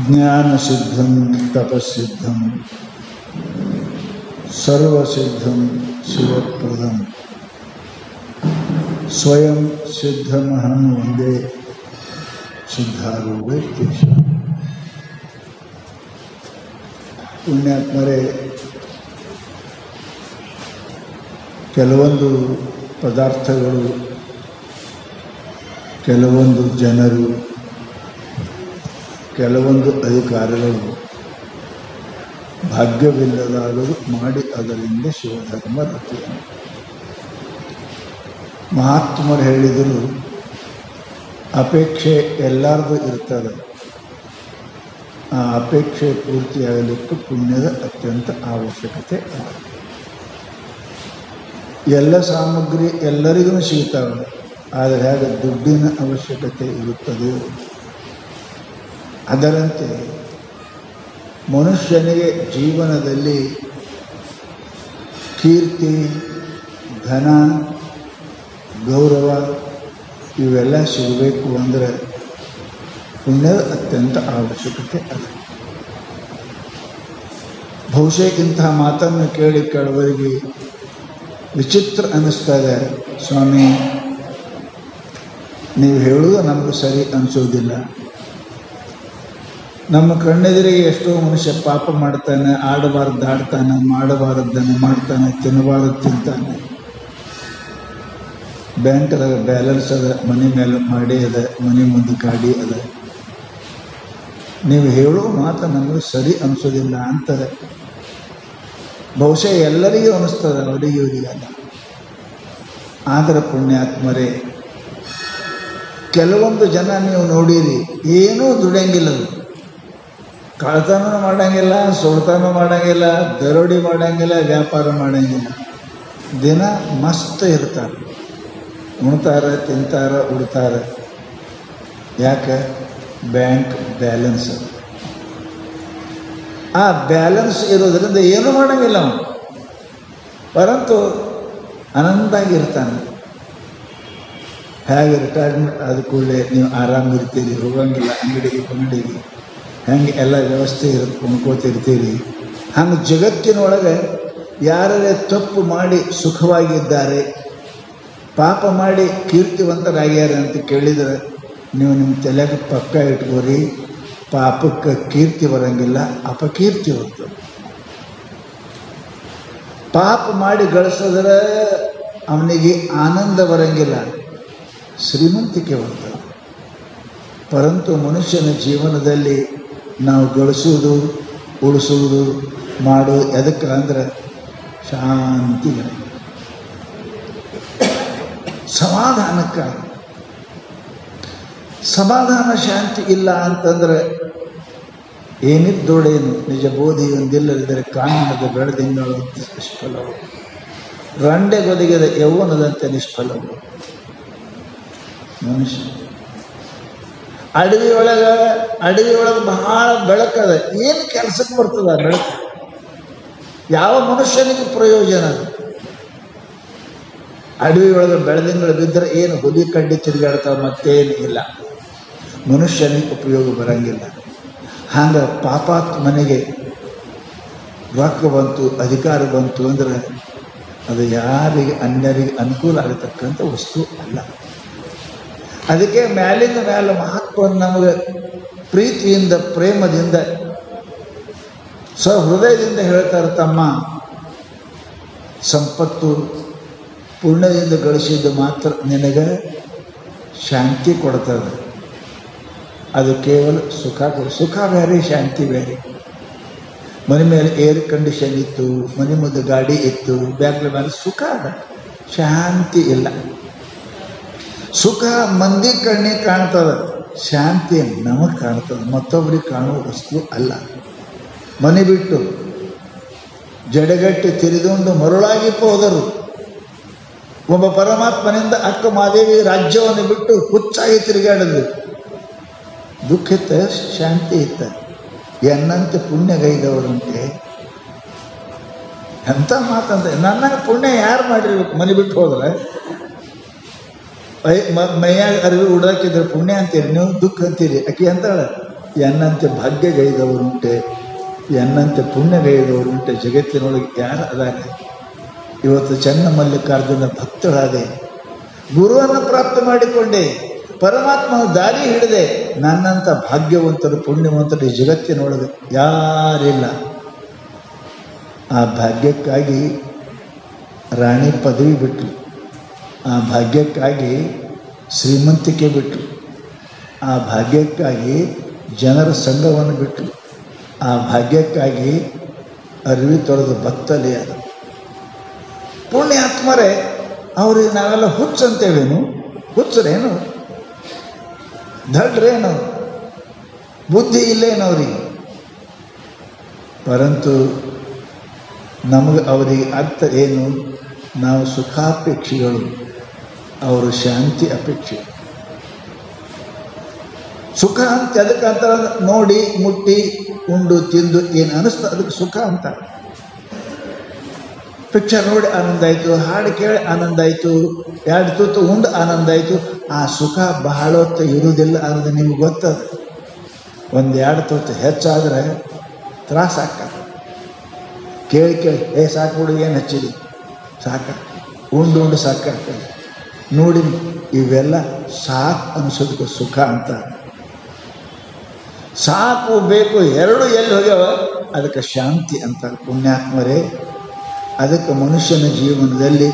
ಜ್ಞಾನಸಿದ್ಧಂ ತಪಸ್ಸಿದ್ಧಂ ಸರ್ವಸಿದ್ಧಂ ಶಿವಪ್ರದಂ ಸ್ವಯಂ ಸಿದ್ಧಮಹಂ ವಂದೇ ಸಿದ್ಧಾರೂಢೇಶ. ಪುಣ್ಯಾತ್ಮರೇ, ಕೆಲವೊಂದು ಪದಾರ್ಥಗಳು, ಕೆಲವೊಂದು ಜನರು, ಕೆಲವೊಂದು ಅಧಿಕಾರಿಗಳು ಭಾಗ್ಯವಿಲ್ಲದಾದರೂ ಮಾಡಿ ಅದರಿಂದ ಶಿವಧರ್ಮ ರಚನೆ. ಮಹಾತ್ಮರು ಹೇಳಿದರು, ಅಪೇಕ್ಷೆ ಎಲ್ಲರದು ಇರ್ತದೆ. ಆ ಅಪೇಕ್ಷೆ ಪೂರ್ತಿಯಾಗಲಿಕ್ಕೆ ಪುಣ್ಯದ ಅತ್ಯಂತ ಅವಶ್ಯಕತೆ ಅದ. ಎಲ್ಲ ಸಾಮಗ್ರಿ ಎಲ್ಲರಿಗೂ ಸಿಗ್ತಾವೆ, ಆದರೆ ಹಾಗೆ ದುಡ್ಡಿನ ಅವಶ್ಯಕತೆ ಇರುತ್ತದೆ. ಅದರಂತೆ ಮನುಷ್ಯನಿಗೆ ಜೀವನದಲ್ಲಿ ಕೀರ್ತಿ, ಧನ, ಗೌರವ ಇವೆಲ್ಲ ಸಿಗಬೇಕು ಅಂದರೆ ಪುಣ್ಯದ ಅತ್ಯಂತ ಅವಶ್ಯಕತೆ ಅದ. ಬಹುಶಃ ಇಂತಹ ಮಾತನ್ನು ಕೇಳಿ ಕೆಲವರಿಗೆ ವಿಚಿತ್ರ ಅನ್ನಿಸ್ತದೆ. ಸ್ವಾಮಿ, ನೀವು ಹೇಳುವುದು ನಮಗೆ ಸರಿ ಅನಿಸೋದಿಲ್ಲ. ನಮ್ಮ ಕಣ್ಣೆದುರಿಗೆ ಎಷ್ಟೋ ಮನುಷ್ಯ ಪಾಪ ಮಾಡ್ತಾನೆ, ಆಡಬಾರದ್ದು ಆಡ್ತಾನೆ, ಮಾಡಬಾರದ್ದನ್ನು ಮಾಡ್ತಾನೆ, ತಿನ್ನಬಾರದು ತಿಂತಾನೆ. ಬ್ಯಾಂಕ್ದಾಗ ಬ್ಯಾಲೆನ್ಸ್ ಅದ, ಮನೆ ಮೇಲೆ ಮಾಡಿ ಅದ, ಮನೆ ಮುಂದೆ ಗಾಡಿ ಅದ. ನೀವು ಹೇಳೋ ಮಾತು ನಮಗೆ ಸರಿ ಅನಿಸೋದಿಲ್ಲ ಅಂತಾರೆ. ಬಹುಶಃ ಎಲ್ಲರಿಗೂ ಅನಿಸ್ತದೆ, ಅವರಿಗೆ ಇವರಿಗಲ್ಲ. ಆದರೆ ಪುಣ್ಯಾತ್ಮರೇ, ಕೆಲವೊಂದು ಜನ ನೀವು ನೋಡಿರಿ, ಏನೂ ದುಡಿಯಂಗಿಲ್ಲ, ಕಳ್ತನ ಮಾಡೋಂಗಿಲ್ಲ, ಸುಳ್ತನ ಮಾಡೋಂಗಿಲ್ಲ, ದರೋಡಿ ಮಾಡೋಂಗಿಲ್ಲ, ವ್ಯಾಪಾರ ಮಾಡೋಂಗಿಲ್ಲ. ದಿನ ಮಸ್ತ್ ಇರ್ತಾರೆ, ಉಣ್ತಾರೆ, ತಿಂತಾರೆ, ಉಡ್ತಾರೆ. ಯಾಕೆ? Bank balance. ಆ ಬ್ಯಾಲೆನ್ಸ್ ಇರೋದ್ರಿಂದ ಏನೂ ಮಾಡೋಂಗಿಲ್ಲ ಅವನು, ಪರಂತು ಆನಂದಾಗಿರ್ತಾನೆ. ಹೇಗೆ ರಿಟೈರ್ಮೆಂಟ್ ಆದ ಕೂಡಲೇ ನೀವು ಆರಾಮಿರ್ತೀರಿ, ಹೋಗಂಗಿಲ್ಲ ಅಂಗಡಿಗೆ ಪಂಗಡಿಗೆ, ಹೆಂಗೆ ಎಲ್ಲ ವ್ಯವಸ್ಥೆ ಇರುತ್ತೆ, ಕೊಂಡ್ಕೋತಿರ್ತೀರಿ. ಹಂಗೆ ಜಗತ್ತಿನೊಳಗೆ ಯಾರೇ ತಪ್ಪು ಮಾಡಿ ಸುಖವಾಗಿದ್ದಾರೆ, ಪಾಪ ಮಾಡಿ ಕೀರ್ತಿವಂತರಾಗ್ಯಾರ ಅಂತ ಕೇಳಿದರೆ ನೀವು ನಿಮ್ಮ ತಲೆಗೆ ಪಕ್ಕ ಇಟ್ಕೋರಿ, ಪಾಪಕ್ಕೆ ಕೀರ್ತಿ ಬರೋಂಗಿಲ್ಲ, ಅಪಕೀರ್ತಿ ಬರ್ತದೆ. ಪಾಪ ಮಾಡಿ ಗಳಿಸಿದ್ರೆ ಅವನಿಗೆ ಆನಂದ ಬರೋಂಗಿಲ್ಲ, ಶ್ರೀಮಂತಿಕೆ ಬರ್ತದೆ. ಪರಂತು ಮನುಷ್ಯನ ಜೀವನದಲ್ಲಿ ನಾವು ಗಳಿಸುವುದು, ಉಳಿಸುವುದು, ಮಾಡೋದು ಎದಕ್ಕೆ ಅಂದ್ರೆ ಶಾಂತಿ, ಸಮಾಧಾನಕ್ಕಾಗಿ. ಸಮಾಧಾನ ಶಾಂತಿ ಇಲ್ಲ ಅಂತಂದರೆ ಏನಿದ್ದೋಡೇನು, ನಿಜ ಬೋಧಿ ಒಂದಿಲ್ಲದಿದ್ದರೆ ಕಾನನದ ಬೆಳೆದಿಂಗಳು ನಿಷ್ಫಲವು, ರಂಡೆಗೊದಗಿದ ಯೌವನದಂತೆ ನಿಷ್ಫಲವು. ಮನುಷ್ಯ ಅಡವಿಯೊಳಗೆ ಬಹಳ ಬೆಳಕದ, ಏನು ಕೆಲಸಕ್ಕೆ ಬರ್ತದ ಆ ಬೆಳಕು? ಯಾವ ಮನುಷ್ಯನಿಗೆ ಪ್ರಯೋಜನ? ಅಡವಿಯೊಳಗೆ ಬೆಳೆದಿಂಗಳು ಬಿದ್ದರೆ ಏನು ಹುಲಿ ಕಡ್ಡಿ ತಿರುಗಾಡ್ತಾವೆ, ಮತ್ತೇನು ಇಲ್ಲ, ಮನುಷ್ಯನಿಗೆ ಉಪಯೋಗ ಬರಂಗಿಲ್ಲ. ಹಂಗೆ ಪಾಪಾತ್ಮನಿಗೆ ರೊಕ್ಕ ಬಂತು, ಅಧಿಕಾರ ಬಂತು ಅಂದರೆ ಅದು ಯಾರಿಗೆ ಅನ್ಯರಿಗೆ ಅನುಕೂಲ ಆಗತಕ್ಕಂಥ ವಸ್ತು ಅಲ್ಲ. ಅದಕ್ಕೆ ಮ್ಯಾಲಿಂದ ಮ್ಯಾಲ ಮಹಾತ್ಮವನ್ನು ನಮಗೆ ಪ್ರೀತಿಯಿಂದ, ಪ್ರೇಮದಿಂದ, ಸಹೃದಯದಿಂದ ಹೇಳ್ತಾರೆ, ತಮ್ಮ ಸಂಪತ್ತು ಪುಣ್ಯದಿಂದ ಗಳಿಸಿದ್ದು ಮಾತ್ರ ನಿನಗೆ ಶಾಂತಿ ಕೊಡ್ತದೆ. ಅದು ಕೇವಲ ಸುಖ ಕೊಡು. ಸುಖ ಬೇರೆ, ಶಾಂತಿ ಬೇರೆ. ಮನೆ ಮೇಲೆ ಏರ್ ಕಂಡೀಷನ್ ಇತ್ತು, ಮನೆ ಮುಂದೆ ಗಾಡಿ ಇತ್ತು, ಬ್ಯಾಗ್ಲ ಮೇಲೆ ಸುಖ ಅದ, ಶಾಂತಿ ಇಲ್ಲ. ಸುಖ ಮಂದಿ ಕಣ್ಣಿಗೆ ಕಾಣ್ತದೆ, ಶಾಂತಿ ನಮಗೆ ಕಾಣ್ತದೆ, ಮತ್ತೊಬ್ಬರಿಗೆ ಕಾಣುವ ವಸ್ತು ಅಲ್ಲ. ಮನೆ ಬಿಟ್ಟು ಜಡಗಟ್ಟಿ ತಿರಿದುಕೊಂಡು ಮರುಳಾಗಿ ಹೋದರು. ಒಬ್ಬ ಪರಮಾತ್ಮನಿಂದ ಅಕ್ಕ ಮಾದೇವಿ ರಾಜ್ಯವನ್ನು ಬಿಟ್ಟು ಹುಚ್ಚಾಗಿ ತಿರುಗಾಡಿದ್ರು. ದುಃಖ ಇತ್ತ, ಶಾಂತಿ ಇತ್ತ. ಎನ್ನಂತೆ ಪುಣ್ಯಗೈದವರಂತೆ. ಎಂಥ ಮಾತಂತ, ನನ್ನ ಪುಣ್ಯ ಯಾರು ಮಾಡಿರ್ಬೇಕು? ಮನೆ ಬಿಟ್ಟು ಹೋದ್ರೆ ಮೈಯಾಗ ಅರಿವಿ ಉಡಾಕಿದ್ರೆ ಪುಣ್ಯ ಅಂತೀರಿ, ನೀವು ದುಃಖ ಅಂತೀರಿ. ಆಕೆ ಅಂತಾಳೆ, ಎನ್ನಂತೆ ಭಾಗ್ಯಗೈದವರುಂಟೆ, ಎನ್ನಂತೆ ಪುಣ್ಯಗೈದವರುಂಟೆ ಜಗತ್ತಿನೊಳಗೆ ಯಾರು ಅದಾರೆ? ಇವತ್ತು ಚನ್ನಮಲ್ಲಿಕಾರ್ಜುನ ಭಕ್ತರಾದೆ, ಗುರುವನ್ನು ಪ್ರಾಪ್ತಿ ಮಾಡಿಕೊಂಡೆ, ಪರಮಾತ್ಮನ ದಾರಿ ಹಿಡಿದೆ. ನನ್ನಂಥ ಭಾಗ್ಯವಂತರು ಪುಣ್ಯವಂತರು ಈ ಜಗತ್ತಿನೊಳಗೆ ಯಾರಿಲ್ಲ. ಆ ಭಾಗ್ಯಕ್ಕಾಗಿ ರಾಣಿ ಪದವಿ ಬಿಟ್ಟರು, ಆ ಭಾಗ್ಯಕ್ಕಾಗಿ ಶ್ರೀಮಂತಿಕೆ ಬಿಟ್ಟರು, ಆ ಭಾಗ್ಯಕ್ಕಾಗಿ ಜನರ ಸಂಘವನ್ನು ಬಿಟ್ಟರು, ಆ ಭಾಗ್ಯಕ್ಕಾಗಿ ಅರಿವಿ ತೊರೆದು ಬತ್ತಲೆಯಾದ ಪುಣ್ಯಾತ್ಮರೇ. ಅವ್ರಿಗೆ ನಾವೆಲ್ಲ ಹುಚ್ಚಂತೇವೇನು? ಹುಚ್ಚರೇನು? ದಡ್ರೇನು? ಬುದ್ಧಿ ಇಲ್ಲೇನವ್ರಿಗೆ? ಪರಂತು ನಮಗೆ ಅವರಿಗೆ ಅರ್ಥ ಏನು? ನಾವು ಸುಖಾಪೇಕ್ಷಿಗಳು, ಅವರು ಶಾಂತಿ ಅಪೇಕ್ಷೆ. ಸುಖ ಅಂತ ಅದಕ್ಕಂತ ನೋಡಿ ಮುಟ್ಟಿ ಉಂಡು ತಿಂದು ಏನು ಅನ್ನಿಸ್ತು ಅದಕ್ಕೆ ಸುಖ ಅಂತ. ಪಿಕ್ಚರ್ ನೋಡಿ ಆನಂದ ಆಯಿತು, ಹಾಡು ಕೇಳಿ ಆನಂದ ಆಯಿತು, ಎರಡು ತುತ್ತು ಉಂಡು ಆನಂದ ಆಯಿತು. ಆ ಸುಖ ಬಹಳ ಹೊತ್ತು ಇರುವುದಿಲ್ಲ ಅನ್ನೋದು ನಿಮ್ಗೆ ಗೊತ್ತದ. ಒಂದು ಎರಡು ತುತ್ತು ಹೆಚ್ಚಾದರೆ ತ್ರಾಸ ಆಗ್ತದೆ. ಕೇಳಿ ಸಾಕು ಏನು ಹಚ್ಚಿದೆ ಸಾಕ, ಉಂಡು ಸಾಕಾಗ್ತದೆ. ನೋಡಿ ಇವೆಲ್ಲ ಸಾಕು ಅನಿಸೋದಕ್ಕೆ ಸುಖ ಅಂತ. ಸಾಕು ಬೇಕು ಎರಡು ಎಲ್ಲಿ ಹೋಗ್ಯಾವ ಅದಕ್ಕೆ ಶಾಂತಿ ಅಂತ. ಪುಣ್ಯಾತ್ಮರೇ, ಅದಕ್ಕೆ ಮನುಷ್ಯನ ಜೀವನದಲ್ಲಿ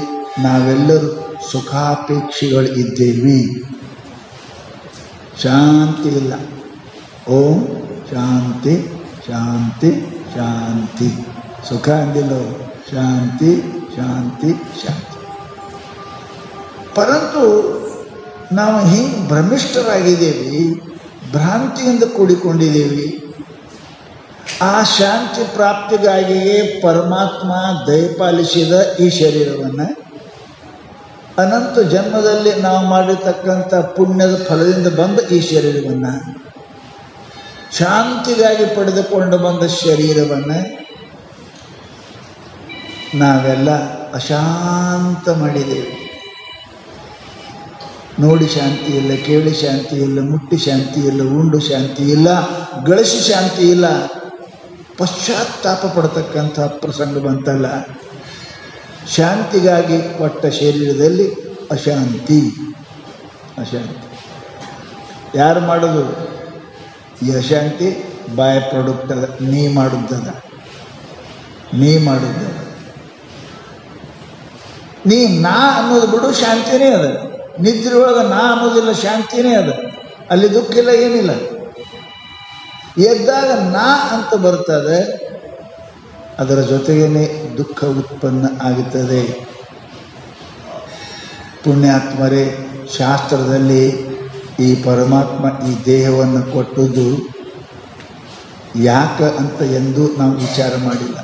ನಾವೆಲ್ಲರೂ ಸುಖಾಪೇಕ್ಷಿಗಳು ಇದ್ದೇವೆ. ಶಾಂತಿ ಇಲ್ಲ. ಓಂ ಶಾಂತಿ ಶಾಂತಿ ಶಾಂತಿ. ಸುಖ ಅಂದಿಲ್ಲ, ಶಾಂತಿ ಶಾಂತಿ ಶಾಂತಿ. ಪರಂತು ನಾವು ಹಿಂಗೆ ಭ್ರಮಿಷ್ಠರಾಗಿದ್ದೇವೆ, ಭ್ರಾಂತಿಯಿಂದ ಕೂಡಿಕೊಂಡಿದ್ದೇವೆ. ಆ ಶಾಂತಿ ಪ್ರಾಪ್ತಿಗಾಗಿಯೇ ಪರಮಾತ್ಮ ದಯಪಾಲಿಸಿದ ಈ ಶರೀರವನ್ನು ಅನಂತ ಜನ್ಮದಲ್ಲಿ ನಾವು ಮಾಡಿರ್ತಕ್ಕಂಥ ಪುಣ್ಯದ ಫಲದಿಂದ ಬಂದ ಈ ಶರೀರವನ್ನು, ಶಾಂತಿಗಾಗಿ ಪಡೆದುಕೊಂಡು ಬಂದ ಶರೀರವನ್ನು ನಾವೆಲ್ಲ ಅಶಾಂತ ಮಾಡಿದ್ದೇವೆ. ನೋಡಿ ಶಾಂತಿ ಇಲ್ಲ, ಕೇಳಿ ಶಾಂತಿ ಇಲ್ಲ, ಮುಟ್ಟಿ ಶಾಂತಿ ಇಲ್ಲ, ಉಂಡು ಶಾಂತಿ ಇಲ್ಲ, ಗಳಿಸಿ ಶಾಂತಿ ಇಲ್ಲ. ಪಶ್ಚಾತ್ತಾಪ ಪಡ್ತಕ್ಕಂಥ ಪ್ರಸಂಗ ಬಂತಲ್ಲ. ಶಾಂತಿಗಾಗಿ ಕೊಟ್ಟ ಶರೀರದಲ್ಲಿ ಅಶಾಂತಿ. ಅಶಾಂತಿ ಯಾರು ಮಾಡೋದು? ಈ ಅಶಾಂತಿ ಬೈ ಪ್ರಾಡಕ್ಟ್ ಅದ, ನೀ ಮಾಡುತ್ತದ. ನೀ ನಾ ಅನ್ನೋದು ಬಿಡು, ಶಾಂತಿನೇ ಅದ. ನಿದ್ರೆ ಒಳಗೆ ನಾ ಅನ್ನೋದಿಲ್ಲ, ಶಾಂತಿನೇ ಅದ. ಅಲ್ಲಿ ದುಃಖ ಇಲ್ಲ, ಏನಿಲ್ಲ. ಎದ್ದಾಗ ನಾ ಅಂತ ಬರ್ತದೆ, ಅದರ ಜೊತೆಗೇನೆ ದುಃಖ ಉತ್ಪನ್ನ ಆಗುತ್ತದೆ. ಪುಣ್ಯಾತ್ಮರೇ, ಶಾಸ್ತ್ರದಲ್ಲಿ ಈ ಪರಮಾತ್ಮ ಈ ದೇಹವನ್ನು ಕೊಟ್ಟದ್ದು ಯಾಕೆ ಅಂತ ಎಂದೂ ನಾವು ವಿಚಾರ ಮಾಡಿಲ್ಲ.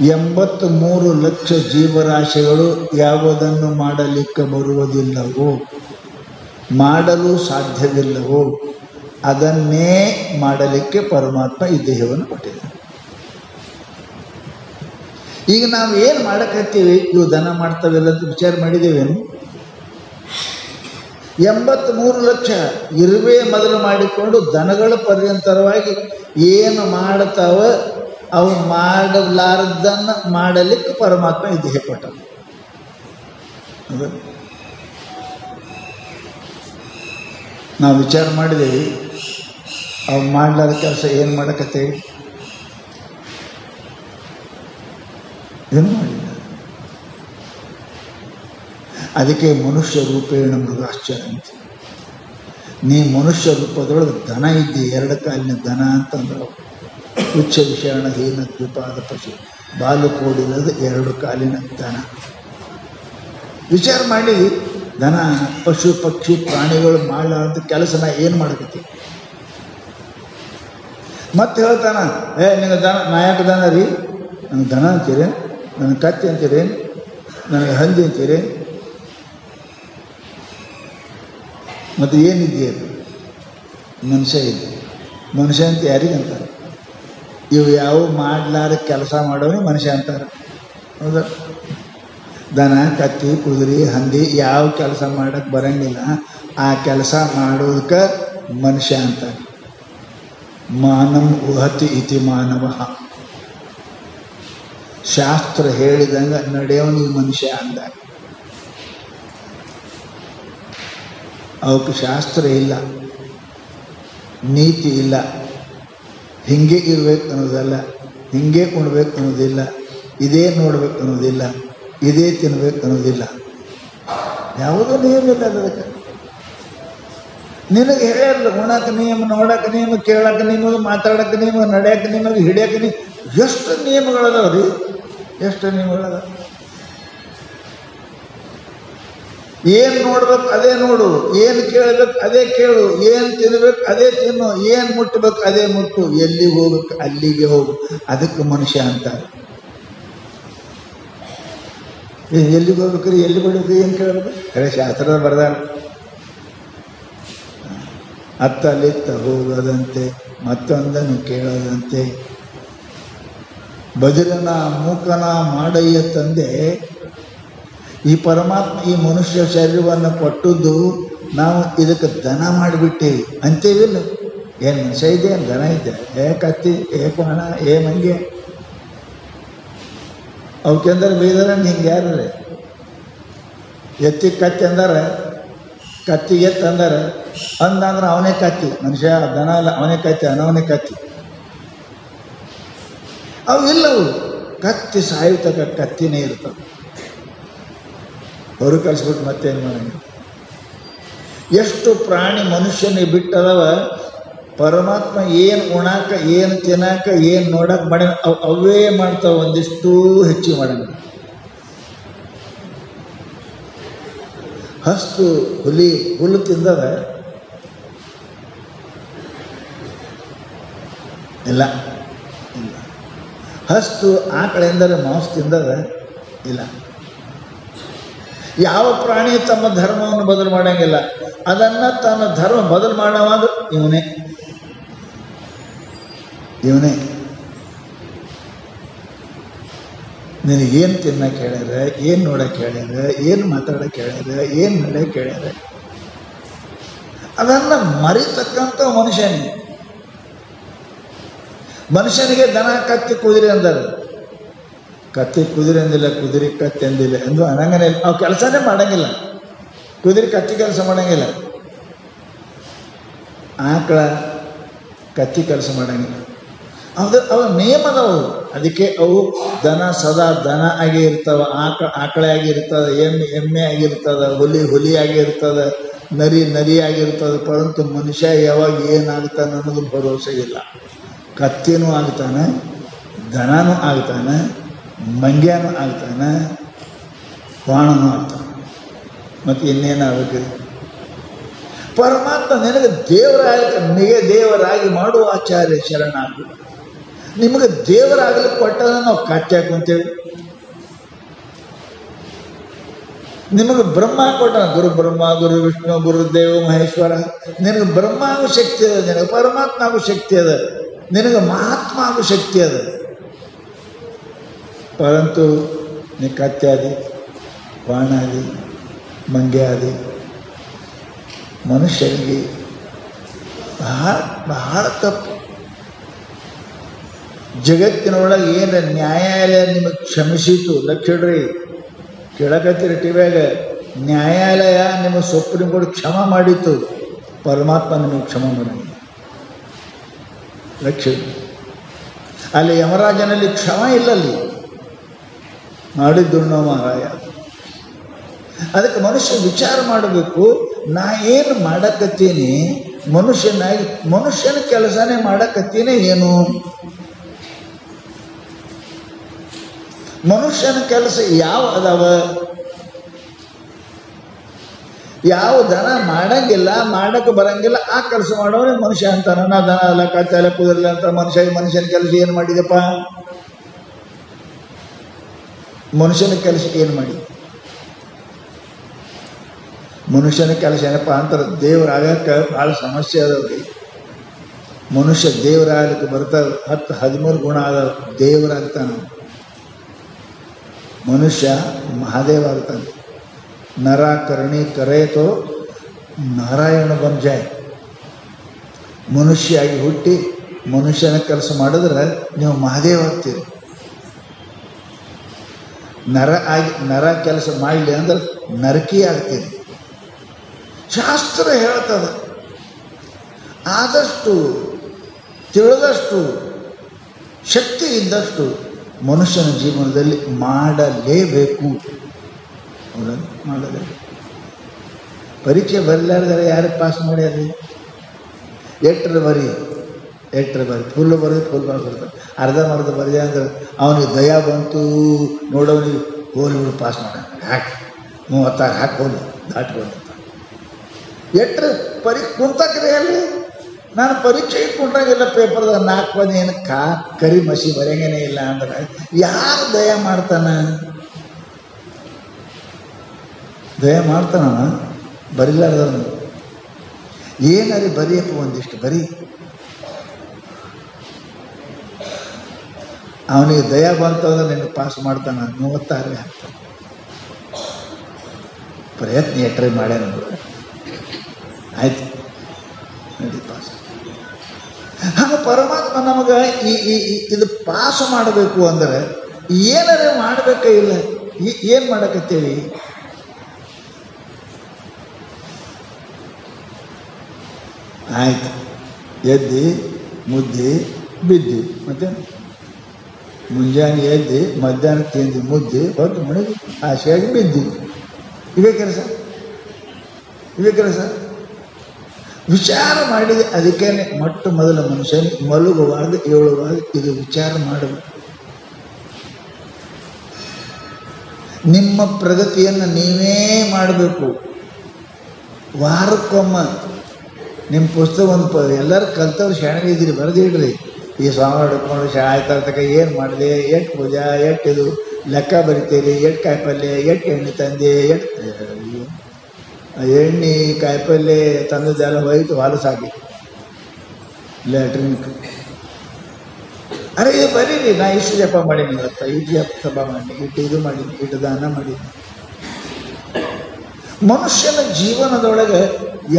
83 ಲಕ್ಷ ಜೀವರಾಶಿಗಳು ಯಾವುದನ್ನು ಮಾಡಲಿಕ್ಕೆ ಬರುವುದಿಲ್ಲವೋ, ಮಾಡಲು ಸಾಧ್ಯವಿಲ್ಲವೋ ಅದನ್ನೇ ಮಾಡಲಿಕ್ಕೆ ಪರಮಾತ್ಮ ಈ ದೇಹವನ್ನು ಕೊಟ್ಟಿದ್ದಾನೆ. ಈಗ ನಾವು ಏನು ಮಾಡಕತ್ತೀವಿ? ಇವು ದನ ಮಾಡ್ತಾವೆಲ್ಲ ಅಂತ ವಿಚಾರ ಮಾಡಿದ್ದೇವೇನು? 83 ಲಕ್ಷ ಇರುವೆ ಮೊದಲು ಮಾಡಿಕೊಂಡು ದನಗಳ ಪರ್ಯಂತರವಾಗಿ ಏನು ಮಾಡ್ತಾವ ಅವು ಮಾಡಲಾರದನ್ನು ಮಾಡಲಿಕ್ಕೆ ಪರಮಾತ್ಮ ಈ ದೇಹ ಕೊಟ್ಟ. ನಾವು ವಿಚಾರ ಮಾಡಿದೇವೆ, ಅವು ಮಾಡಲಾರ ಕೆಲಸ ಏನು ಮಾಡಕತ್ತೇವೆ? ಏನು ಮಾಡಿಲ್ಲ. ಅದಕ್ಕೆ ಮನುಷ್ಯ ರೂಪೇಣ ಮೃಗಾಶ್ಚರ್ಯ ಅಂತ. ನೀ ಮನುಷ್ಯ ರೂಪದೊಳಗೆ ದನ ಇದ್ದಿ, 2 ಕಾಲಿನ ದನ ಅಂತಂದ್ರೆ ಉಚ್ಚ ವಿಷಾಣ ಹೀನ ದ್ವಿಪಾದ ಪಶು, ಬಾಲು ಕೋಡಿಲ್ಲದ 2 ಕಾಲಿನ ದನ. ವಿಚಾರ ಮಾಡಿ, ದನ ಪಶು ಪಕ್ಷಿ ಪ್ರಾಣಿಗಳು ಮಾಡಲಾರ್ದ ಕೆಲಸನ ಏನು ಮಾಡಕತ್ತಿ? ಮತ್ತೆ ಹೇಳ್ತಾನ, ನಿಮಗೆ ದನ ನಾಯಕ ದನ ರೀ, ನನಗೆ ದನ ಅಂತೀರಿ, ನನಗೆ ಕತ್ತಿ ಅಂತೀರಿ, ನನಗೆ ಹಂದಿ ಅಂತೀರಿ, ಮತ್ತು ಏನಿದೆಯಾ? ಮನುಷ್ಯ ಇದೆ. ಮನುಷ್ಯ ಅಂತ ಯಾರಿಗೆ ಅಂತಾರೆ? ಇವು ಯಾವ ಮಾಡಲಾರ ಕೆಲಸ ಮಾಡೋನು ಮನುಷ್ಯ ಅಂತಾರೆ. ಹೌದಾ? ದನ ಕತ್ತಿ ಕುದುರೆ ಹಂದಿ ಯಾವ ಕೆಲಸ ಮಾಡೋಕ್ಕೆ ಬರಂಗಿಲ್ಲ. ಆ ಕೆಲಸ ಮಾಡೋದಕ್ಕೆ ಮನುಷ್ಯ ಅಂತ. ಮಾನಂ ಉಹತಿ ಇತಿ ಮಾನವ. ಶಾಸ್ತ್ರ ಹೇಳಿದಂಗೆ ನಡೆಯೋನಿಗೆ ಮನುಷ್ಯ ಅಂದಾಗ. ಅವಕ್ಕೆ ಶಾಸ್ತ್ರ ಇಲ್ಲ, ನೀತಿ ಇಲ್ಲ, ಹಿಂಗೆ ಇರಬೇಕು ಅನ್ನೋದಲ್ಲ, ಹಿಂಗೆ ಉಣ್ಬೇಕು ಅನ್ನೋದಿಲ್ಲ, ಇದೇ ನೋಡ್ಬೇಕು ಅನ್ನೋದಿಲ್ಲ, ಇದೇ ತಿನ್ಬೇಕು ಅನ್ನೋದಿಲ್ಲ. ಯಾವುದೂ ನಿಯಮ ಇಲ್ಲ ಅದಕ್ಕೆ. ನಿನಗೆ ಹೇಳ್ಯಾರಲ್ಲ, ಉಣಕ್ಕೆ ನಿಯಮ, ನೋಡಕ್ಕೆ ನಿಯಮ, ಕೇಳಕ್ಕೆ ನಿಯಮ, ಮಾತಾಡಕ್ಕೆ ನಿಯಮ, ನಡೆಯಕ್ಕೆ ನಿಯಮ, ಹಿಡಿಯಕ್ಕೆ ನಿಯಮ. ಎಷ್ಟು ನಿಯಮಗಳದಾವ ರೀ, ಎಷ್ಟು ನಿಯಮಗಳದ. ಏನು ನೋಡ್ಬೇಕು ಅದೇ ನೋಡು, ಏನು ಕೇಳಬೇಕು ಅದೇ ಕೇಳು, ಏನು ತಿನ್ಬೇಕು ಅದೇ ತಿನ್ನು, ಏನು ಮುಟ್ಟಬೇಕು ಅದೇ ಮುಟ್ಟು, ಎಲ್ಲಿಗೆ ಹೋಗ್ಬೇಕು ಅಲ್ಲಿಗೆ ಹೋಗು. ಅದಕ್ಕೆ ಮನುಷ್ಯ ಅಂತಾರೆ. ಎಲ್ಲಿಗೆ ಹೋಗ್ಬೇಕ್ರಿ, ಎಲ್ಲಿ ಬಿಡ್ಬೇಕು, ಏನು ಕೇಳಬೇಕು? ಅದೇ ಶಾಸ್ತ್ರದ ಬರ್ದಾರ. ಅತ್ತಲಿತ್ತ ಹೋಗದಂತೆ, ಮತ್ತೊಂದನ್ನು ಕೇಳದಂತೆ. ಬಜರನ ಮೂಕನ ಮಾಡಯ್ಯ ತಂದೆ. ಈ ಪರಮಾತ್ಮ ಈ ಮನುಷ್ಯ ಶರೀರವನ್ನು ಕೊಟ್ಟದ್ದು ನಾವು ಇದಕ್ಕೆ ದನ ಮಾಡಿಬಿಟ್ಟೇವಿ ಅಂತೇವಿಲ್ಲ. ಏನು ಮನುಷ್ಯ ಇದೆ, ಏನು ದನ ಇದೆ, ಕತ್ತಿ, ಕೋಣ, ಮಂಗೆ ಅವಕ್ಕೆಂದ್ರೆ ಬೈದಾರ. ಹಿಂಗೆ ಯಾರೇ ಎತ್ತಿ ಕತ್ತಿ ಅಂದಾರೆ, ಕತ್ತಿ ಎತ್ತು ಅಂದಾರೆ ಅಂದಂದ್ರೆ ಅವನೇ ಕತ್ತಿ. ಮನುಷ್ಯ ದನ ಅಲ್ಲ, ಅವನೇ ಕತ್ತಿ, ಅವನೇ ಕತ್ತಿ. ಅವು ಇಲ್ಲವು. ಕತ್ತಿ ಸಾಯುತ್ತಕ ಕತ್ತಿನೇ ಇರ್ತವೆ. ಅವರು ಕಳಿಸ್ಬಿಟ್ಟು ಮತ್ತೇನು ಮಾಡಂಗಿಲ್ಲ. ಎಷ್ಟು ಪ್ರಾಣಿ ಮನುಷ್ಯನಿಗೆ ಬಿಟ್ಟದವ. ಪರಮಾತ್ಮ ಏನು ಉಣಾಕ, ಏನು ತಿನ್ನಾಕ, ಏನು ನೋಡಕ್ಕೆ ಮಾಡಿ ಅವೇ ಮಾಡ್ತಾವೆ. ಒಂದಿಷ್ಟು ಹೆಚ್ಚಿಗೆ ಮಾಡಂಗಿಲ್ಲ. ಹಸ್ತು ಹುಲ್ಲು ತಿಂದದ ಇಲ್ಲ, ಇಲ್ಲ. ಹಸ್ತು ಆಕಳೆಂದರೆ ಮಾಂಸ ತಿಂದದ ಇಲ್ಲ. ಯಾವ ಪ್ರಾಣಿ ತಮ್ಮ ಧರ್ಮವನ್ನು ಬದಲು ಮಾಡಂಗಿಲ್ಲ. ಅದನ್ನು ತನ್ನ ಧರ್ಮ ಬದಲು ಮಾಡೋವಾಗ ಇವನೇ. ನಿನಗೇನು ತಿನ್ನಕ್ಕೆ ಹೇಳ್ಯಾರ, ಏನು ನೋಡಕ್ಕೆ ಹೇಳ್ಯಾರ, ಏನು ಮಾತಾಡಕ್ಕೆ ಹೇಳ್ಯಾರ, ಏನು ನಡೆಯಕ್ಕೆ ಹೇಳ್ಯಾರ, ಅದನ್ನು ಮರಿತಕ್ಕಂಥ ಮನುಷ್ಯನಿಗೆ ದನ ಕತ್ತಿ ಕುದುರೆ ಅಂದರು. ಕತ್ತಿ ಕುದುರೆ ಅಂದಿಲ್ಲ, ಕುದುರೆ ಕತ್ತಿ ಅಂದಿಲ್ಲ ಎಂದು ಅನ್ನಂಗನೇ ಇಲ್ಲ. ಅವು ಕೆಲಸನೇ ಮಾಡಂಗಿಲ್ಲ. ಕುದುರೆ ಕತ್ತಿ ಕೆಲಸ ಮಾಡಂಗಿಲ್ಲ, ಆಕಳ ಕತ್ತಿ ಕೆಲಸ ಮಾಡಂಗಿಲ್ಲ. ಅವ ನಿಯಮದವು. ಅದಕ್ಕೆ ಅವು ದನ ಸದಾ ದನ ಆಗಿ ಇರ್ತವೆ, ಆಕಳೆ ಆಗಿರ್ತದೆ, ಎಮ್ಮೆ ಆಗಿರ್ತದೆ, ಹುಲಿ ಆಗಿರ್ತದೆ, ನರಿ ಆಗಿರ್ತದೆ. ಪರಂತು ಮನುಷ್ಯ ಯಾವಾಗ ಏನಾಗ್ತಾನೆ ಅನ್ನೋದು ಭರವಸೆ ಇಲ್ಲ. ಕತ್ತಿನೂ ಆಗ್ತಾನೆ, ದನನೂ ಆಗ್ತಾನೆ, ಮಂಗ್ಯಾನೂ ಆಗ್ತಾನೆ, ಕ್ವಾಣನೂ ಆಗ್ತಾನೆ. ಮತ್ತು ಇನ್ನೇನಾಗಬೇಕು? ಪರಮಾತ್ಮ ನಿನಗೆ ದೇವರಾಗಿ ಮಾಡುವ ಆಚಾರ್ಯ ಶರಣಾಗು. ನಿಮಗೆ ದೇವರಾಗಲಿಕ್ಕೆ ಕೊಟ್ಟದ ನಾವು ಕಟ್ಟಿ ಹಾಕೊಂತೇವೆ. ನಿಮಗೆ ಬ್ರಹ್ಮ ಕೊಟ್ಟ, ಗುರು ಬ್ರಹ್ಮ, ಗುರು ವಿಷ್ಣು, ಗುರುದೇವ ಮಹೇಶ್ವರ. ನಿನಗೆ ಬ್ರಹ್ಮ ಆಗೋ ಶಕ್ತಿ ಅದ, ನಿನಗೆ ಪರಮಾತ್ಮ ಆಗೋ ಶಕ್ತಿ ಅದ, ನಿನಗೆ ಮಹಾತ್ಮ ಆಗೋ ಶಕ್ತಿ ಅದ. ಪರಂತು ನೀ ಕತ್ಯಾದಿ, ಬಾಣಾದಿ, ಮಂಗ್ಯಾದಿ. ಮನುಷ್ಯನಿಗೆ ಬಹಳ ತಪ್ಪು. ಜಗತ್ತಿನೊಳಗೆ ಏನು ನ್ಯಾಯಾಲಯ ನಿಮಗೆ ಕ್ಷಮಿಸಿತು ಲಕ್ಷಡ್ರಿ, ಕೇಳಕತ್ತೀರಿ ಟಿವ್ಯಾಗ. ನ್ಯಾಯಾಲಯ ನಿಮಗೆ ಸುಪ್ರೀಂ ಕೋರ್ಟ್ ಕ್ಷಮ ಮಾಡಿತ್ತು, ಪರಮಾತ್ಮ ನಿಮಗೆ ಕ್ಷಮ ಮಾಡಿ ಲಕ್ಷ. ಅಲ್ಲಿ ಯಮರಾಜನಲ್ಲಿ ಕ್ಷಮ ಇಲ್ಲಲ್ಲಿ, ಮಾಡಿದ್ದುಣ್ಣೋ ಮಾರಾಯ. ಅದಕ್ಕೆ ಮನುಷ್ಯ ವಿಚಾರ ಮಾಡಬೇಕು. ನಾ ಏನು ಮಾಡಕತ್ತೀನಿ, ಮನುಷ್ಯನ ಕೆಲಸನೇ ಮಾಡಕತ್ತೀನಿ ಏನು? ಮನುಷ್ಯನ ಕೆಲಸ ಯಾವ ಅದಾವ? ಯಾವ ದನ ಮಾಡಂಗಿಲ್ಲ, ಮಾಡಕ್ಕೆ ಬರಂಗಿಲ್ಲ, ಆ ಕೆಲಸ ಮಾಡೋರೆ ಮನುಷ್ಯ ಅಂತಾನ. ನಾ ದನ ಅಲ್ಲ, ಕತ್ತೆ ಅಲ್ಲ, ಕುದುರಲ್ಲ ಅಂತ ಮನುಷ್ಯನ ಕೆಲಸ ಏನು ಮಾಡಿದಪ್ಪ? ಮನುಷ್ಯನ ಕೆಲಸ ಏನು ಮಾಡಿ? ಮನುಷ್ಯನ ಕೆಲಸ ಏನಪ್ಪ ಅಂತಾರೆ, ದೇವರಾಗಕ್ಕೆ ಭಾಳ ಸಮಸ್ಯೆ ಅದಾವ್ರಿ. ಮನುಷ್ಯ ದೇವರಾಗಲಿಕ್ಕೆ ಬರ್ತಾವೆ 10-13 ಗುಣ ಅದಾವ. ದೇವರಾಗ್ತಾನೆ ಮನುಷ್ಯ, ಮಹಾದೇವ ಆಗ್ತಾನೆ. ನರ ಕರ್ಣಿ ಕರೇತೋ ನಾರಾಯಣ ಬನ್ ಜಾಯ್. ಮನುಷ್ಯಾಗಿ ಹುಟ್ಟಿ ಮನುಷ್ಯನ ಕೆಲಸ ಮಾಡಿದ್ರೆ ನೀವು ಮಹಾದೇವ ಆಗ್ತೀರಿ. ನರ ಕೆಲಸ ಮಾಡಲಿ ಅಂದ್ರೆ ನರಕಿ ಆಗ್ತೀರಿ. ಶಾಸ್ತ್ರ ಹೇಳ್ತದೆ. ಆದಷ್ಟು ತಿಳಿದಷ್ಟು ಶಕ್ತಿ ಇದ್ದಷ್ಟು ಮನುಷ್ಯನ ಜೀವನದಲ್ಲಿ ಮಾಡಲೇಬೇಕು. ಮಾಡಲೇಬೇಕು. ಪರೀಕ್ಷೆ ಬರಲಾರ್ದಾರೆ ಯಾರು ಪಾಸ್ ಮಾಡ್ಯಾರಿ? ಎಟ್ರ ಬರಿ ಫುಲ್ ಫುಲ್ ಬರ್ತಾರೆ. ಅರ್ಧಂಬರ್ಧ ಬರೀ ಅಂದ್ರೆ ಅವನಿಗೆ ದಯಾ ಬಂತು ನೋಡೋನಿಗೆ ಹೋಲಿ ಬಿಡು ಪಾಸ್ ಮಾಡ ಹಾಕಿ 36 ಹಾಕಿ ಹೋಗಿ ದಾಟ್ಕೊಂಡು ಎಟ್ರ ಕುಂತಕ್ರಿ ಅಲ್ಲಿ. ನಾನು ಪರೀಕ್ಷೆಗೆ ಕುಂಟಾಗಿಲ್ಲ ಪೇಪರ್ದಾಗ 4 ಬಂದು ಏನು ಕರಿ ಮಸಿ ಬರೆಯಂಗೇನೆ ಇಲ್ಲ ಅಂದ್ರೆ ಯಾರು ದಯ ಮಾಡ್ತಾನ? ದಯ ಮಾಡ್ತಾನ ಬರಿಲಾರ್ದವನು. ಏನಾರಿ ಬರೀಯಪ್ಪ ಒಂದಿಷ್ಟು ಬರೀ. ಅವನಿಗೆ ದಯ ಬಂತಂದ್ರೆ ನಿನಗೆ ಪಾಸ್ ಮಾಡ್ತಾನ. 36 ಹಾಕ್ತಾನೆ. ಪ್ರಯತ್ನ ಎಟ್ರೆ ಮಾಡ್ಯಾನ ಆಯ್ತು ನಡಿ ಪಾಸ್. ಹಾಗೆ ಪರಮಾತ್ಮ ನಮಗೆ ಇದು ಪಾಸ್ ಮಾಡಬೇಕು ಅಂದರೆ ಏನಾರೇ ಮಾಡಬೇಕೇ ಇಲ್ಲ. ಏನು ಮಾಡಕತ್ತೇವಿ? ಆಯ್ತು ಎದ್ದು ಮುದ್ದೆ ಬಿದ್ದು ಮತ್ತೆ ಮುಂಜಾನೆ ಎದ್ದು ಮಧ್ಯಾಹ್ನ ತಿಂದು ಮುದ್ದೆ ಹೊತ್ತು ಮನೆಗೆ ಆಸೆಯಾಗಿ ಬಿದ್ದು. ಇವೇ ಕೆಲಸ ವಿಚಾರ ಮಾಡಿದೆ. ಅದಕ್ಕೆ ಮೊಟ್ಟ ಮೊದಲ ಮನುಷ್ಯನಿಗೆ ಮಲಗುವಾಗ ಏಳುವಾಗ ಇದು ವಿಚಾರ ಮಾಡಬೇಕು. ನಿಮ್ಮ ಪ್ರಗತಿಯನ್ನು ನೀವೇ ಮಾಡಬೇಕು. ವಾರಕ್ಕೊಮ್ಮ ನಿಮ್ಮ ಪುಸ್ತಕ ಒಂದು ಎಲ್ಲರೂ ಕಲ್ತವ್ರು ಶಾಣೆ ಇದ್ದೀರಿ ಬರೆದಿಡ್ರಿ. ಈ ಸ್ವಾಮಿ ಹಿಡ್ಕೊಂಡು ಶಾಲೆ ತರ್ತಕ ಏನು ಮಾಡಿದೆ, ಎಷ್ಟು ಪೂಜಾ, ಎಷ್ಟು ಇದು ಲೆಕ್ಕ ಬರಿತೀರಿ, ಎಷ್ಟು ಕಾಯಿಪಲ್ಯ, ಎಷ್ಟು ಎಣ್ಣೆ ತಂದೆ, ಎಣ್ಣೆ ಕಾಯಿಪಲ್ಯ ತಂದದ್ದೆಲ್ಲ ಹೋಯ್ತು ಹೊಲಸಾಗಿ ಲ್ಯಾಟ್ರಿನ್. ಅರೆ ಇದು ಬರೀರಿ. ನಾ ಇಷ್ಟು ಜಪ ಮಾಡೀನಿ, ಇವತ್ತು ಇಷ್ಟು ಜಪ ಮಾಡೀನಿ, ಇಟ್ಟು ಇದು ಮಾಡೀನಿ, ಇಟ್ಟು ದಾನ ಮಾಡೀನಿ. ಮನುಷ್ಯನ ಜೀವನದೊಳಗೆ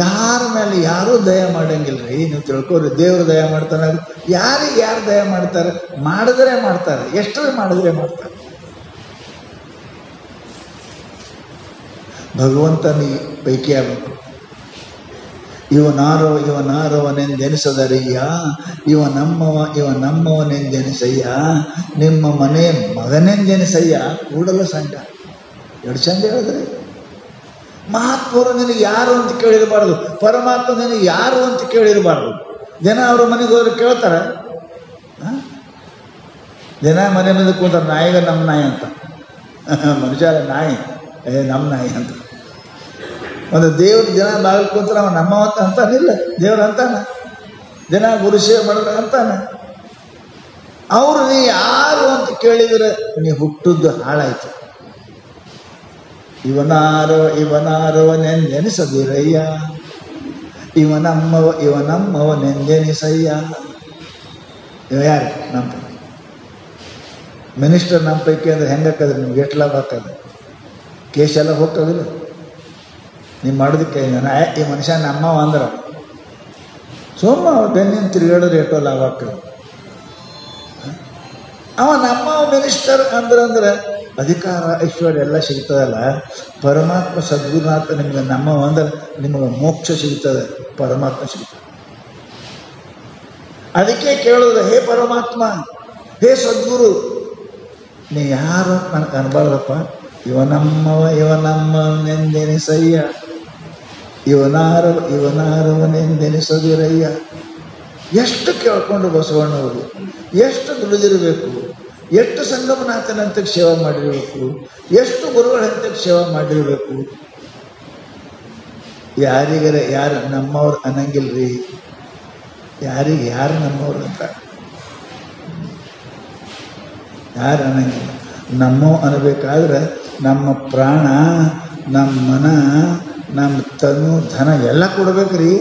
ಯಾರ ಮೇಲೆ ಯಾರೂ ದಯ ಮಾಡಂಗಿಲ್ಲ ರೀ. ನೀವು ತಿಳ್ಕೊರಿ, ದೇವರು ದಯ ಮಾಡ್ತಾನೆ. ಯಾರಿಗೆ ಯಾರು ದಯ ಮಾಡ್ತಾರೆ? ಮಾಡಿದ್ರೆ ಮಾಡ್ತಾರೆ, ಎಷ್ಟರ ಮಾಡಿದ್ರೆ ಮಾಡ್ತಾರೆ. ಭಗವಂತನ ಪೈಕಿ ಆಗಬೇಕು. ಇವನಾರವನೆಂದೆನಿಸದರಯ್ಯ, ಇವ ನಮ್ಮವನೆಂದೆನಿಸಯ್ಯ, ನಿಮ್ಮ ಮನೆ ಮಗನೆಂದೆನಿಸಯ್ಯ ಕೂಡಲ ಸಂಘ. ಎರಡು ಚಂದ ಹೇಳಿದ್ರಿ. ಮಹಾತ್ಮರು ನಿನಗೆ ಯಾರು ಅಂತ ಕೇಳಿರಬಾರ್ದು, ಪರಮಾತ್ಮ ನಿನಗೆ ಯಾರು ಅಂತ ಕೇಳಿರಬಾರ್ದು. ಜನ ಅವ್ರ ಮನೆಗೆ ಹೋದ್ರೆ ಕೇಳ್ತಾರೆ. ಜನ ಮನೆ ಮೇಲೆ ಕೂತಾರೆ, ನಾಯಿಗ ನಮ್ಮ ನಾಯಿ ಅಂತ. ಮನುಷ್ಯ ನಾಯಿ, ನಮ್ಮ ನಾಯಿ ಅಂತ. ಒಂದು ದೇವ್ರ ಜನ ಬಾಗಿಲು ಕೂತಾರೆ, ಅವ ನಮ್ಮವಂತ ಅಂತಾನಿಲ್ಲ, ದೇವ್ರ ಅಂತಾನ. ಜನ ಗುರು ಸೇವೆ ಮಾಡಿದ್ರೆ ಅಂತಾನ. ಅವರು ನೀ ಯಾರು ಅಂತ ಕೇಳಿದರೆ ನೀ ಹುಟ್ಟುದ್ದು ಹಾಳಾಯ್ತು. ಇವನಾರವನೆಂದೆನಿಸದಿರಯ್ಯ, ಇವನಮ್ಮವನೆಂದೆನಿಸಯ್ಯ. ಯಾರು? ನಮ್ಮ ಮಿನಿಸ್ಟರ್ ನಮ್ಮ ಪೈಕಿ ಅಂದ್ರೆ ಹೆಂಗಾಕದ್ರಿ? ನಿಮ್ಗೆ ಎಷ್ಟು ಲಾಭ ಆಗ್ತದೆ? ಕೇಸ್ ಎಲ್ಲ ಹೋಗ್ತದಿಲ್ಲ ನೀವು ಮಾಡೋದಕ್ಕೆ. ಈ ಮನುಷ್ಯ ನಮ್ಮವ ಅಂದ್ರೆ ಸೋಮ ಬೆನ್ನಿನ ತಿರುಗಾಡಿದ್ರೆ ಎಷ್ಟೋ ಲಾಭ ಆಗ್ತದೆ. ಅವ ನಮ್ಮ ಮಿನಿಸ್ಟರ್ ಅಂದ್ರೆ ಅಧಿಕಾರ ಐಶ್ವರ್ಯ ಎಲ್ಲ ಸಿಗ್ತದಲ್ಲ. ಪರಮಾತ್ಮ ಸದ್ಗುರುನಾಥ ನಿಮ್ಗೆ ನಮ್ಮವ ಅಂದ್ರೆ ನಿಮಗೆ ಮೋಕ್ಷ ಸಿಗ್ತದೆ, ಪರಮಾತ್ಮ ಸಿಗ್ತದೆ. ಅದಕ್ಕೆ ಕೇಳೋದು, ಹೇ ಪರಮಾತ್ಮ, ಹೇ ಸದ್ಗುರು, ನೀ ಯಾರು ನನಗೆ ಅನ್ಬಾರ್ದಪ್ಪ. ಇವನಮ್ಮವನೆಂದೆನಿಸಯ್ಯ, ಇವನಾರವನೆಂದೆನಿಸದಿರಯ್ಯ. ಎಷ್ಟು ಕೇಳ್ಕೊಂಡು ಬಸವಣ್ಣವರು ಎಷ್ಟು ದುಡಿದಿರಬೇಕು, ಎಷ್ಟು ಸಂಗಮನಾಥನಂತಕ್ಕೆ ಸೇವೆ ಮಾಡಿರಬೇಕು, ಎಷ್ಟು ಗುರುಗಳಂತಕ್ಕೆ ಸೇವೆ ಮಾಡಿರಬೇಕು. ಯಾರಿಗಾರ ಯಾರು ನಮ್ಮವ್ರು ಅನ್ನಂಗಿಲ್ರಿ. ಯಾರಿಗೆ ಯಾರು ನಮ್ಮವ್ರು ಅಂತ ಯಾರು ಅನ್ನಂಗಿಲ್ಲ. ನಮ್ಮವ್ ಅನ್ನಬೇಕಾದ್ರೆ ನಮ್ಮ ಪ್ರಾಣ, ನಮ್ಮ ಮನ, ನಮ್ಮ ತನು ಧನ ಎಲ್ಲ ಕೊಡ್ಬೇಕ್ರಿ.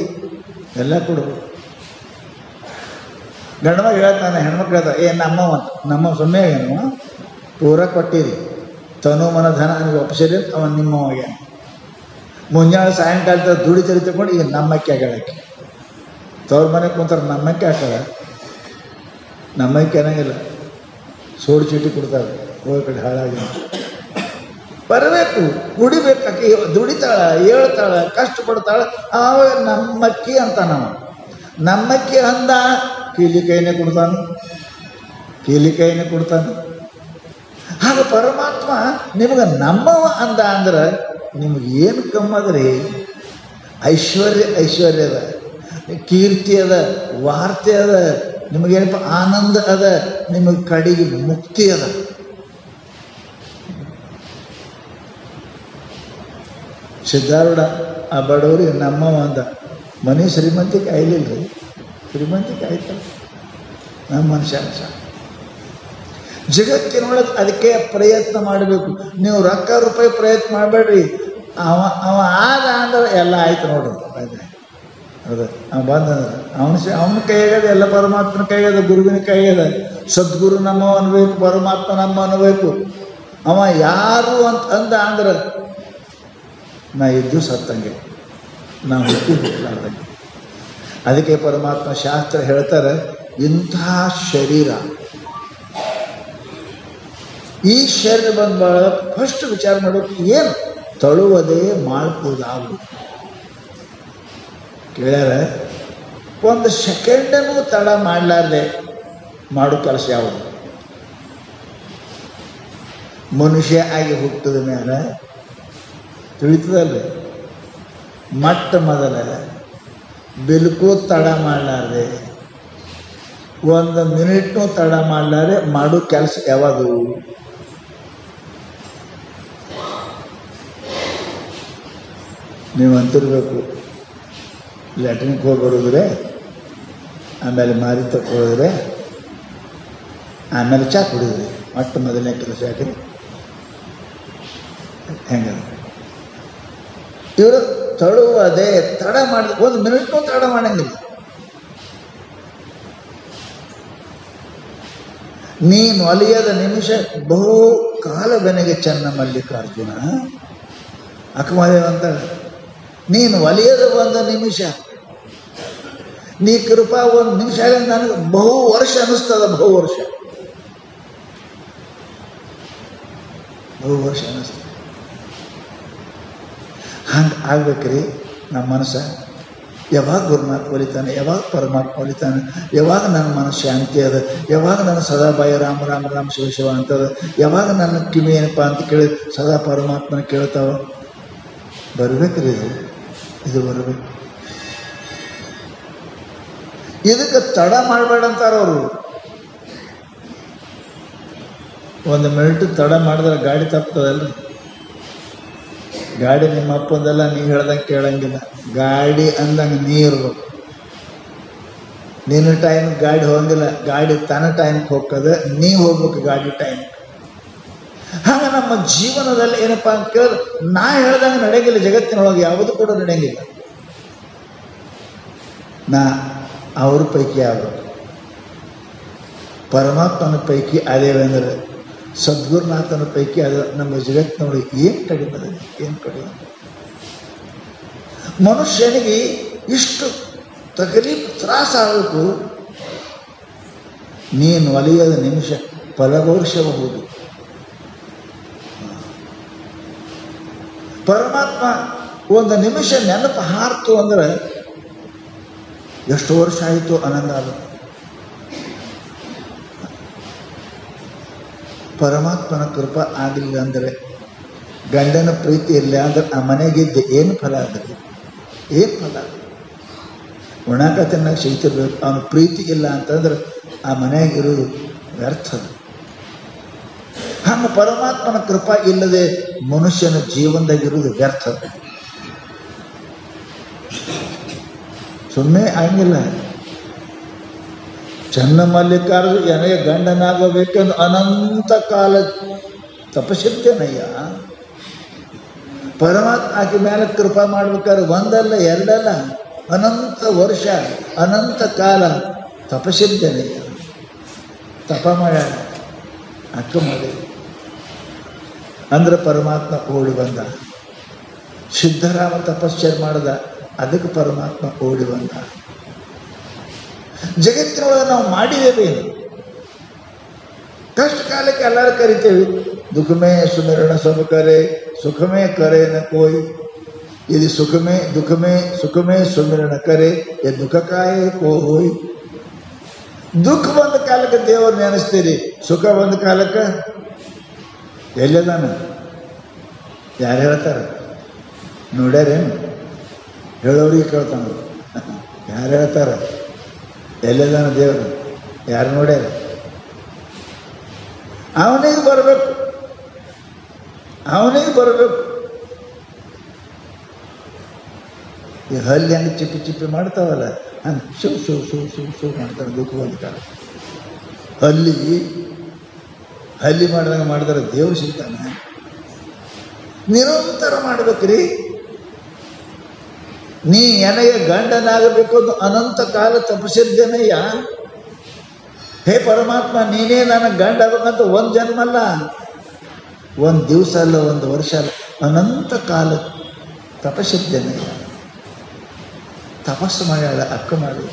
ಎಲ್ಲ ಕೊಡ್ಬೇಕು. ಗಂಡಮಗ ಹೇಳ್ತಾನೆ, ಹೆಣ್ಮಕ್ಳು ಹೇಳ್ತಾರೆ, ನಮ್ಮವ ಅಂತ. ನಮ್ಮ ಸುಮ್ಮನೆ ಏನು ಪೂರ ಕೊಟ್ಟಿರಿ, ತನು ಮನ ಧನ ನನಗೆ ಒಪ್ಪಿಸಿರಿ ಅಂತ ಅವನು ನಿಮ್ಮವಾಗ್ಯಾನ. ಮುಂಜಾನೆ ಸಾಯಂಕಾಲದ ದುಡಿ ತಗೊಂಡು ಈಗ ನಮ್ಮಕ್ಕೆ ಹೇಳಕ್ಕೆ ತವ್ರ ಮನೆಗೆ ಕುಂತಾರೆ ನಮ್ಮಕ್ಕೆ ಹಾಕಲ್ಲ, ನಮ್ಮಕ್ಕೆ ಏನಾಗಿಲ್ಲ, ಸೋಡು ಚೀಟಿ ಕೊಡ್ತಾರೆ, ಹೋಗಿ ಕಡೆ ಹಾಳಾಗಿ ಬರಬೇಕು, ಕುಡಿಬೇಕು. ಆಕೆ ದುಡಿತಾಳ, ಹೇಳ್ತಾಳ, ಕಷ್ಟಪಡ್ತಾಳೆ, ಆವಾಗ ನಮ್ಮಕ್ಕಿ ಅಂತ ನಾವು ನಮ್ಮಕ್ಕಿ ಅಂದ ಕೀಲಿ ಕೈನೇ ಕೊಡ್ತಾನೆ, ಕೀಲಿ ಕೈನೇ ಕೊಡ್ತಾನೆ. ಆಗ ಪರಮಾತ್ಮ ನಿಮಗೆ ನಮ್ಮವ ಅಂದ ಅಂದ್ರೆ ನಿಮಗೆ ಏನು ಕಮ್ಮದ್ರಿ? ಐಶ್ವರ್ಯ ಅದ, ಕೀರ್ತಿ ಅದ, ವಾರ್ತೆ ಅದ, ನಿಮಗೇನಪ್ಪ ಆನಂದ ಅದ, ನಿಮಗೆ ಕಡೆಗೆ ಮುಕ್ತಿ ಅದ. ಸಿದ್ಧಾರೂಢ ಆ ಬಡವರಿಗೆ ನಮ್ಮವ ಅಂದ. ಮನೆ ಶ್ರೀಮಂತಿಕೆ ಆಯ್ಲಿಲ್ಲ ರೀ, ಶ್ರೀಮಂತಿಕೆ ಆಯ್ತಲ್ಲ, ನಮ್ಮ ಮನುಷ್ಯ ಜಗತ್ತಿನೊಳಗೆ. ಅದಕ್ಕೆ ಪ್ರಯತ್ನ ಮಾಡಬೇಕು. ನೀವು ರೊಕ್ಕ ರೂಪಾಯಿ ಪ್ರಯತ್ನ ಮಾಡಬೇಡ್ರಿ. ಅವ ಆದ ಅಂದ್ರೆ ಎಲ್ಲ ಆಯ್ತು ನೋಡ್ರಿ. ಹೌದು, ಅವ ಬಂದಂದ್ರೆ ಅವನ ಕೈಯಾಗದ, ಎಲ್ಲ ಪರಮಾತ್ಮನ ಕೈಯಾಗದ, ಗುರುವಿನ ಕೈಯಾಗದ. ಸದ್ಗುರು ನಮ್ಮ ಅನ್ಬೇಕು, ಪರಮಾತ್ಮ ನಮ್ಮ ಅನ್ಬೇಕು. ಅವ ಯಾರು ಅಂತ ಅಂದ ಅಂದ್ರೆ ನಾ ಇದ್ದು ಸತ್ತಂಗೆ, ನಾವು ಹುಟ್ಟಿ ಬಿಟ್ಲಾರ್ದಂಗೆ. ಅದಕ್ಕೆ ಪರಮಾತ್ಮ ಶಾಸ್ತ್ರ ಹೇಳ್ತಾರೆ, ಇಂಥ ಶರೀರ, ಈ ಶರೀರ ಬಂದ್ಬಾಳ ಫಸ್ಟ್ ವಿಚಾರ ಮಾಡೋಕೆ ಏನು ತಳುವದೇ ಮಾಡ್ಬೋದಾವು. ಕೇಳ್ಯಾರ, ಒಂದು ಸೆಕೆಂಡನ್ನು ತಡ ಮಾಡಲಾರ್ದೆ ಮಾಡೋ ಕೆಲಸ ಯಾವುದು? ಮನುಷ್ಯ ಆಗಿ ಹುಟ್ಟಿದ ಮೇಲೆ ತಿಳಿತದಲ್ರಿ, ಮೊಟ್ಟ ಮೊದಲ ಬಿಲ್ಕು ತಡ ಮಾಡಲಾರ್ದೆ, ಒಂದು ಮಿನಿಟ್ನೂ ತಡ ಮಾಡಲಾರೆ ಮಾಡೋ ಕೆಲಸ ಯಾವುದು? ನೀವು ಅಂತಿರ್ಬೇಕು, ಲ್ಯಾಟ್ರಿನ್ಗೆ ಹೋಗಿ ಬರೋದ್ರೆ, ಆಮೇಲೆ ಮಾರಿ ತಗೊಳಿದ್ರೆ, ಆಮೇಲೆ ಚಾ ಕುಡಿದ್ರಿ, ಮೊಟ್ಟ ಮೊದಲನೇ ಕೆಲಸ ಯಾಕೆ? ಹೆಂಗ ಇವರು ತಳುವದೇ ತಡ ಮಾಡಿದ, ಒಂದು ಮಿನಿಟ್ನೂ ತಡ ಮಾಡಂಗಿಲ್ಲ. ನೀನು ಒಲಿಯದ ನಿಮಿಷ ಬಹು ಕಾಲ ಬೆನಗೆ ಚೆನ್ನ ಮಲ್ಲಿಕಾರ್ಜುನ. ಅಕ್ಕಮದೇವ ಅಂತಾಳೆ, ನೀನು ಒಲಿಯದ ಒಂದು ನಿಮಿಷ, ನೀ ಕೃಪಾ ಒಂದು ನಿಮಿಷ ನನಗೆ ಬಹು ವರ್ಷ ಅನ್ನಿಸ್ತದ, ಬಹು ವರ್ಷ ಅನ್ನಿಸ್ತದೆ. ಹಂಗೆ ಆಗ್ಬೇಕ್ರಿ ನಮ್ಮ ಮನಸ್ಸು. ಯಾವಾಗ ಗುರುನಾಥ ಒಲಿತಾನೆ, ಯಾವಾಗ ಪರಮಾತ್ಮ ಒಲಿತಾನೆ, ಯಾವಾಗ ನನ್ನ ಮನಸ್ಸು ಶಾಂತಿ ಅದ, ಯಾವಾಗ ನನ್ನ ಸದಾ ಬಾಯ ರಾಮ ರಾಮ ರಾಮ ಶಿವ ಶಿವ ಅಂತದ, ಯಾವಾಗ ನನ್ನ ಕಿವಿ ಏನಪ್ಪ ಅಂತ ಕೇಳಿ ಸದಾ ಪರಮಾತ್ಮನ ಕೇಳ್ತಾವ. ಬರ್ಬೇಕ್ರಿ ಇದು ಬರಬೇಕು. ಇದಕ್ಕೆ ತಡ ಮಾಡಬೇಡ ಅಂತಾರ ಅವರು. ಒಂದು ಮಿನಿಟ್ ತಡ ಮಾಡಿದ್ರೆ ಗಾಡಿ ತಪ್ತದಲ್ರಿ. ಗಾಡಿ ನಿಮ್ಮ ಅಪ್ಪಂದೆಲ್ಲ ನೀ ಹೇಳ್ದಂಗೆ ಕೇಳಂಗಿಲ್ಲ. ಗಾಡಿ ಅಂದಂಗೆ ನೀ ಇರ್ಬೇಕು. ನಿನ್ನ ಟೈಮ್ಗೆ ಗಾಡಿ ಹೋಗಂಗಿಲ್ಲ, ಗಾಡಿ ತನ್ನ ಟೈಮ್ಗೆ ಹೋಗ್ತದೆ, ನೀ ಹೋಗ್ಬೇಕು ಗಾಡಿ ಟೈಮ್. ಹಾಗೆ ನಮ್ಮ ಜೀವನದಲ್ಲಿ ಏನಪ್ಪ ಅಂತ ಕೇಳಿದ್ರೆ ನಾ ಹೇಳ್ದಂಗೆ ನಡೆಯಂಗಿಲ್ಲ. ಜಗತ್ತಿನೊಳಗೆ ಯಾವುದು ಕೂಡ ನಡೆಯಂಗಿಲ್ಲ. ನಾ ಅವ್ರ ಪೈಕಿ ಆಗ್ಬೇಕು, ಪರಮಾತ್ಮನ ಪೈಕಿ ಅದೇವೆಂದರೆ ಸದ್ಗುರುನಾಥನ ಪೈಕಿ ಅದು. ನಮ್ಮ ಜಗತ್ತಿನೊಳಗೆ ಏನು ಕಡಿಮೆ ಅದ, ಏನು ಕಡಿಮೆ? ಮನುಷ್ಯನಿಗೆ ಇಷ್ಟು ತಕಲೀಫ್ ತ್ರಾಸಾಗಬೇಕು. ನೀನು ಒಲಿಯದ ನಿಮಿಷ ಫಲಭವಿಷ್ಯಬಹುದು. ಪರಮಾತ್ಮ ಒಂದು ನಿಮಿಷ ನೆನಪು ಹಾರ್ತು ಅಂದ್ರೆ ಎಷ್ಟು ವರ್ಷ ಆಯಿತು ಆನಂದ ಆಗುತ್ತೆ. ಪರಮಾತ್ಮನ ಕೃಪಾ ಆಗಲಿಲ್ಲ ಅಂದರೆ, ಗಂಡನ ಪ್ರೀತಿ ಇಲ್ಲ ಅಂದ್ರೆ ಆ ಮನೆಗಿದ್ದ ಏನು ಫಲ ಆಗಲಿ? ಏನು ಫಲ? ಉಣಾಕ ತಿನ್ನಾಗ ಸಿಗ್ತಿರ್ಬೇಕು, ಅವನ ಪ್ರೀತಿ ಇಲ್ಲ ಅಂತಂದ್ರೆ ಆ ಮನೆಯಾಗಿರೋದು ವ್ಯರ್ಥ. ಹಂಗೆ ಪರಮಾತ್ಮನ ಕೃಪಾ ಇಲ್ಲದೆ ಮನುಷ್ಯನ ಜೀವನದಾಗಿರೋದು ವ್ಯರ್ಥ. ಸುಮ್ಮನೆ ಆಗಿಲ್ಲ. ಚೆನ್ನ ಮಲ್ಲಿಕಾರ್ಜುನ ನನಗೆ ಗಂಡನಾಗಬೇಕೆಂದು ಅನಂತ ಕಾಲ ತಪಸ್ಸಿದ್ದೇನಯ್ಯ. ಪರಮಾತ್ಮ ಆಕೆ ಮೇಲೆ ಕೃಪಾ ಮಾಡ್ಬೇಕಾದ್ರೆ ಒಂದಲ್ಲ ಎರಡಲ್ಲ ಅನಂತ ವರ್ಷ ಅನಂತ ಕಾಲ ತಪಸ್ಸಿದ್ದೇನಯ್ಯ. ತಪ ಮಾಡ್ಯಾಳ ಅಕ್ಕ ಮಾಡಿ ಅಂದ್ರೆ ಪರಮಾತ್ಮ ಓಡಿ ಬಂದ. ಸಿದ್ಧರಾಮ ತಪಶ್ಚರ್ಯ ಮಾಡ್ದ, ಅದಕ್ಕೆ ಪರಮಾತ್ಮ ಓಡಿ ಬಂದ. ಜಗತ್ತಿನೊಳಗೆ ನಾವು ಮಾಡಿದ್ದೇವೇನು? ಕಷ್ಟ ಕಾಲಕ್ಕೆ ಎಲ್ಲರೂ ಕರಿತೇವೆ, ದುಃಖಮೇ ಸುಮಿರಣ ಸಬ್ ಕರೆ ಸುಖಮೇ ಕರೆ ನ ಕೋಯ್. ಇದು ಸುಖಮೇ ಸುಖಮೇ ಸುಮಿರಣ ಕರೆ ಎ ದುಃಖ ಕಾಯೇ ಕೋ ಹೋಯ್. ದುಃಖ ಬಂದ ಕಾಲಕ್ಕೆ ದೇವರು ನೆನೆಸ್ತೀರಿ, ಸುಖ ಬಂದ ಕಾಲಕ್ಕೆ ಎಲ್ಲದಾನ? ಯಾರು ಹೇಳ್ತಾರೆ? ನೋಡ್ಯಾರೇನು? ಹೇಳೋರಿಗೆ ಕೇಳ್ತಾನ. ಯಾರು ಹೇಳ್ತಾರೆ? ಎಲ್ಲದಾನ ದೇವರು? ಯಾರು ನೋಡ್ಯಾರ? ಅವನಿಗೆ ಬರಬೇಕು, ಅವನಿಗೆ ಬರಬೇಕು. ಈ ಹಲ್ಲಿ ಹಂಗೆ ಚಿಪ್ಪಿ ಚಿಪ್ಪಿ ಮಾಡ್ತಾವಲ್ಲ, ಹಂಗೆ ಶೂ ಮಾಡ್ತಾರೆ ದುಃಖ ಬಂದ ಕಾಲ. ಹಲ್ಲಿ ಮಾಡಿದ್ರೆ ದೇವ್ರು ಸಿಗ್ತಾನೆ? ನಿರಂತರ ಮಾಡ್ಬೇಕ್ರಿ. ನೀ ನನಗೆ ಗಂಡನಾಗಬೇಕು ಅಂತ ಅನಂತ ಕಾಲ ತಪಸ್ಸಿದ್ದೇನಯ್ಯ. ಹೇ ಪರಮಾತ್ಮ, ನೀನೇ ನನಗೆ ಗಂಡ ಆಗ್ಬೇಕಂತ ಒಂದು ಜನ್ಮ ಅಲ್ಲ, ಒಂದು ದಿವಸ ಅಲ್ಲ, ಒಂದು ವರ್ಷ ಅಲ್ಲ, ಅನಂತ ಕಾಲ ತಪಸ್ಸಿದ್ದೇನಯ್ಯ. ತಪಸ್ಸು ಮಾಡ್ಯಾಳ ಅಕ್ಕ ಮಾಡಿ.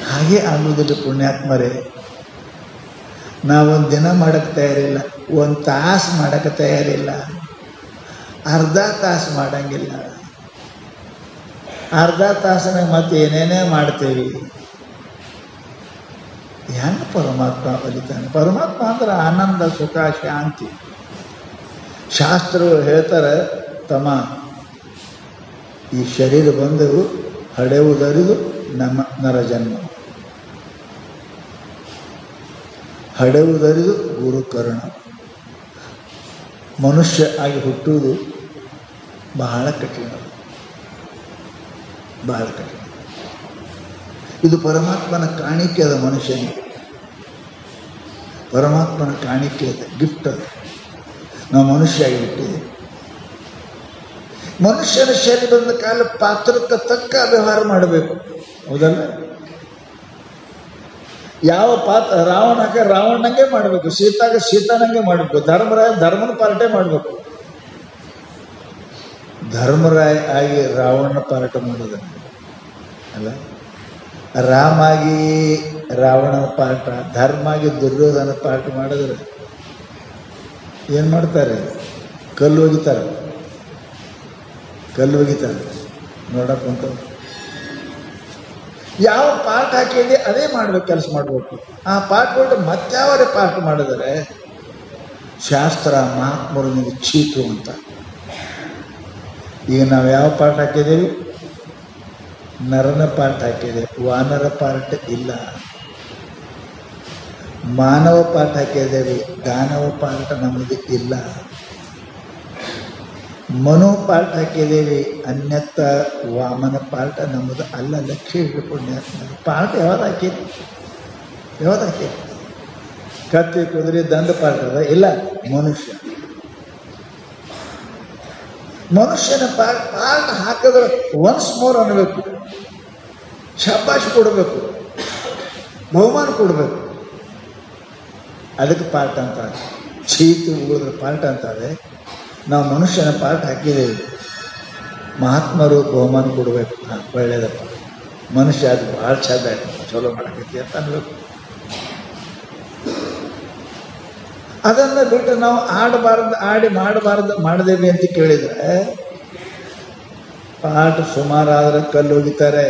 ಹಾಗೆ ಆಗುವುದಿಲ್ಲ ಪುಣ್ಯಾತ್ಮರೇ. ನಾವೊಂದು ದಿನ ಮಾಡೋಕ್ಕೆ ತಯಾರಿಲ್ಲ, ಒಂದು ತಾಸು ಮಾಡೋಕ್ಕೆ ತಯಾರಿಲ್ಲ, ಅರ್ಧ ತಾಸು ಮಾಡೋಂಗಿಲ್ಲ. ಅರ್ಧ ತಾಸನಾಗ ಮತ್ತೆ ಏನೇನೇ ಮಾಡ್ತೇವೆ. ಹೆಂಗೆ ಪರಮಾತ್ಮ ಬಲಿತಾನೆ? ಪರಮಾತ್ಮ ಅಂದ್ರೆ ಆನಂದ, ಸುಖ, ಶಾಂತಿ. ಶಾಸ್ತ್ರಗಳು ಹೇಳ್ತಾರೆ, ತಮ್ಮ ಈ ಶರೀರ ಬಂದು ಹಡೆಯುವುದರಿದು ನಮ್ಮ ನರಜನ್ಮ, ಹಡೆಯುವುದರಿದು ಗುರುಕರ್ಣ. ಮನುಷ್ಯ ಆಗಿ ಹುಟ್ಟುವುದು ಬಹಳ ಕಠಿಣ, ಬಹಳ ಕಠಿಣ. ಇದು ಪರಮಾತ್ಮನ ಕಾಣಿಕೆ ಅದ. ಮನುಷ್ಯನಿಗೆ ಪರಮಾತ್ಮನ ಕಾಣಿಕೆ ಅದ, ಗಿಫ್ಟ್ ಅದು. ನಾವು ಮನುಷ್ಯ ಆಗಿ ಹುಟ್ಟಿದೆ. ಮನುಷ್ಯನ ಶರೀರ ಬಂದ ಕಾಲ ಪಾತ್ರಕ್ಕೆ ತಕ್ಕ ವ್ಯವಹಾರ ಮಾಡಬೇಕು, ಹೌದಲ್ಲ? ಯಾವ ಪಾತ್ರ ರಾವಣಗೆ ರಾವಣಂಗೆ ಮಾಡಬೇಕು, ಸೀತಾಗೆ ಸೀತಾನಂಗೆ ಮಾಡಬೇಕು, ಧರ್ಮರಾಯ ಧರ್ಮನ ಪಾರ್ಟೇ ಮಾಡಬೇಕು. ಧರ್ಮರಾಯ ಆಗಿ ರಾವಣ ಪಾರ್ಟ ಮಾಡೋದ ಅಲ್ಲ, ರಾಮಾಗಿ ರಾವಣನ ಪಾರ್ಟ, ಧರ್ಮ ಆಗಿ ದುರ್ಯೋಧನ ಪಾರ್ಟ್ ಮಾಡಿದ್ರೆ ಏನು ಮಾಡ್ತಾರೆ? ಕಲ್ಲು ಒಗಿತಾರೆ, ಕಲ್ಲು ಒಗಿತಾರೆ. ನೋಡಕ್ಕೆ ಅಂತ ಯಾವ ಪಾಠ ಹಾಕಿದೆ ಅದೇ ಮಾಡ್ಬೇಕು, ಕೆಲಸ ಮಾಡಬೇಕು. ಆ ಪಾಠ ಬಿಟ್ಟು ಮತ್ತಾವರೇ ಪಾಠ ಮಾಡಿದರೆ ಶಾಸ್ತ್ರ ಮಹಾತ್ಮರು ನಿಮಗೆ ಚೀಟು ಅಂತ. ಈಗ ನಾವು ಯಾವ ಪಾಠ ಹಾಕಿದ್ದೀವಿ? ನರನ ಪಾಠ ಹಾಕಿದ್ದೇವೆ, ವಾನರ ಪಾಠ ಇಲ್ಲ. ಮಾನವ ಪಾಠ ಹಾಕಿದ್ದೇವೆ, ದಾನವ ಪಾಠ ನಮ್ಮದು ಇಲ್ಲ. ಮನು ಪಾಠ ಹಾಕಿದ್ದೇವೆ, ಅನ್ಯತ್ತ ವಾಮನ ಪಾಠ ನಮ್ಮದು ಅಲ್ಲ. ಲಕ್ಷ್ಯ ಇಟ್ಟುಕೊಂಡ ಪಾಠ ಯಾವ್ದು ಹಾಕಿರಿ? ಯಾವ್ದು ಹಾಕಿರಿ? ಕತ್ತಿ ಕುದುರೆ ದಂಡ ಪಾಠ ಅದ ಇಲ್ಲ. ಮನುಷ್ಯನ ಪಾಠ ಹಾಕಿದ್ರೆ ಒನ್ಸ್ ಮೋರ್ ಅನ್ನಬೇಕು, ಶಬ್ಬಾಷ್ ಕೊಡಬೇಕು, ಬಹುಮಾನ ಕೊಡಬೇಕು. ಅದಕ್ಕೆ ಪಾಠ ಅಂತಾರೆ. ಚೀತು ಉಳಿದ್ರೆ ಪಾಠ ಅಂತಾರೆ. ನಾವು ಮನುಷ್ಯನ ಪಾಠ ಹಾಕಿದ್ದೇವೆ, ಮಹಾತ್ಮರು ಬಹುಮಾನ ಕೊಡಬೇಕು. ಹಾಂ, ಒಳ್ಳೆಯದಪ್ಪ, ಮನುಷ್ಯ ಅದು ಭಾಳ ಚಂದ ಆಯ್ತು, ಚಲೋ ಮಾಡಕೈತಿ ಅಂತ ಅನ್ಬೇಕು. ಅದನ್ನು ಬಿಟ್ಟು ನಾವು ಮಾಡಬಾರ್ದು ಮಾಡಿದೇವೆ ಅಂತ ಕೇಳಿದರೆ ಪಾಠ ಸುಮಾರಾದ್ರೆ ಕಲ್ಲು ಒಗಿತಾರೆ.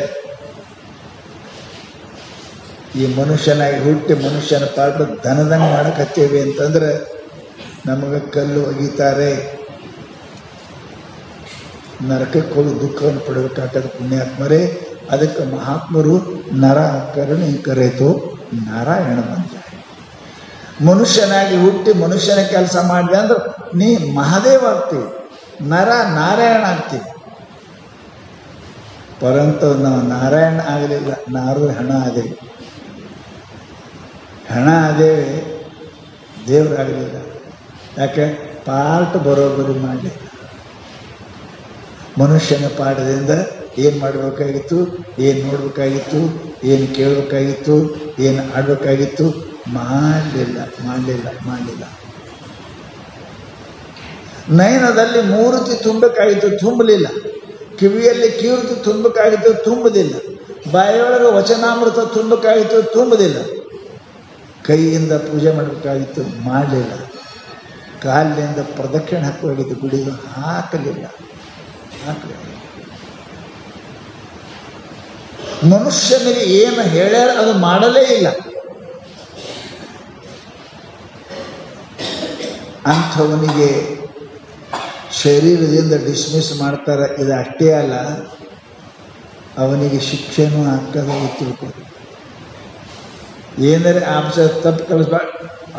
ಈ ಮನುಷ್ಯನಾಗಿ ಹುಟ್ಟಿ ಮನುಷ್ಯನ ಪಾಠ ದನದಂಗೆ ಮಾಡಕತ್ತೇವೆ ಅಂತಂದ್ರೆ ನಮಗೆ ಕಲ್ಲು ಒಗಿತಾರೆ. ನರಕಕ್ಕೆ ಹೋಗಿ ದುಃಖವನ್ನು ಪಡಬೇಕಾಗ್ತದೆ ಪುಣ್ಯಾತ್ಮರೇ. ಅದಕ್ಕೆ ಮಹಾತ್ಮರು ನರ ಕರುಣೆ ಕರೆತು ನಾರಾಯಣ ಬಂದ. ಮನುಷ್ಯನಾಗಿ ಹುಟ್ಟಿ ಮನುಷ್ಯನ ಕೆಲಸ ಮಾಡಿದೆ ಅಂದ್ರೆ ನೀ ಮಹಾದೇವ ಆಗ್ತೀವಿ, ನರ ನಾರಾಯಣ ಆಗ್ತೀವಿ. ಪರಂತು ನಾವು ನಾರಾಯಣ ಆಗಲಿಲ್ಲ, ನಾರು ಹಣ ಆದೇವಿ. ಹಣ ಆದೇವೆ, ದೇವರಾಗಲಿಲ್ಲ. ಯಾಕೆ? ಪಾಠ ಬರೋಬ್ಬರಿ ಮಾಡಲಿಲ್ಲ. ಮನುಷ್ಯನ ಪಾಠದಿಂದ ಏನು ಮಾಡಬೇಕಾಗಿತ್ತು, ಏನು ನೋಡಬೇಕಾಗಿತ್ತು, ಏನು ಕೇಳಬೇಕಾಗಿತ್ತು, ಏನು ಆಡಬೇಕಾಗಿತ್ತು, ಮಾಡಲಿಲ್ಲ. ನಯನದಲ್ಲಿ ಮೂರುತಿ ತುಂಬಬೇಕಾಗಿತ್ತು, ತುಂಬಲಿಲ್ಲ. ಕಿವಿಯಲ್ಲಿ ಕೀರ್ತಿ ತುಂಬಬೇಕಾಗಿತ್ತು, ತುಂಬಲಿಲ್ಲ. ಬಾಯಿಯೊಳಗೆ ವಚನಾಮೃತ ತುಂಬಬೇಕಾಗಿತ್ತು, ತುಂಬುದಿಲ್ಲ. ಕೈಯಿಂದ ಪೂಜೆ ಮಾಡಬೇಕಾಗಿತ್ತು, ಮಾಡಲಿಲ್ಲ. ಕಾಲಿನಿಂದ ಪ್ರದಕ್ಷಿಣೆ ಹಾಕಬೇಕಾಗಿತ್ತು, ಗುಡಿಗೆ ಹಾಕಲಿಲ್ಲ. ಮನುಷ್ಯನಿಗೆ ಏನು ಹೇಳ್ಯಾರ ಅದು ಮಾಡಲೇ ಇಲ್ಲ. ಅಂಥವನಿಗೆ ಶರೀರದಿಂದ ಡಿಸ್ಮಿಸ್ ಮಾಡ್ತಾರೆ. ಇದು ಅಷ್ಟೇ ಅಲ್ಲ, ಅವನಿಗೆ ಶಿಕ್ಷೆನೂ ಹಾಕೋದು ತಿಳ್ಕೊಂಡು ಏನಾರೆ ಅಂಶ ತಪ್ಪು ಕಲಿಸ್ಬಾ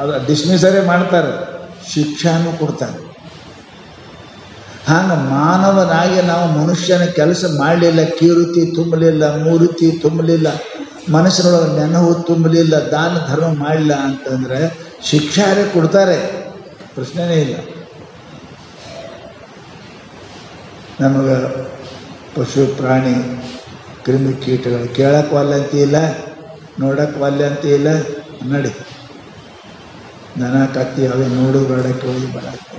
ಅದು ಡಿಸ್ಮಿಸರೇ ಮಾಡ್ತಾರೆ, ಶಿಕ್ಷಾನೂ ಕೊಡ್ತಾರೆ. ಹಾಗೆ ಮಾನವನಾಗಿ ನಾವು ಮನುಷ್ಯನ ಕೆಲಸ ಮಾಡಲಿಲ್ಲ, ಕೀರುತಿ ತುಂಬಲಿಲ್ಲ, ಮೂರುತಿ ತುಂಬಲಿಲ್ಲ, ಮನಸ್ಸಿನೊಳಗೆ ನೆನಹು ತುಂಬಲಿಲ್ಲ, ದಾನ ಧರ್ಮ ಮಾಡಲಿಲ್ಲ ಅಂತಂದರೆ ಶಿಕ್ಷಾರೇ ಕೊಡ್ತಾರೆ, ಪ್ರಶ್ನೆನೇ ಇಲ್ಲ. ನಮಗೆ ಪಶು ಪ್ರಾಣಿ ಕ್ರಿಮಿ ಕೀಟಗಳು ಕೇಳಕ್ಕೆ ಒಲ್ಲೆ ಅಂತ ಇಲ್ಲ, ನೋಡಕ್ಕೆ ಒಲ್ಲೆ ಅಂತ ಇಲ್ಲ. ನಡಿ ದನ ಕತ್ತಿ ಅವೇ ನೋಡೋದು ಬೇಡಕ್ಕೆ ಹೋಗಿ ಬರಕ್ಕೆ.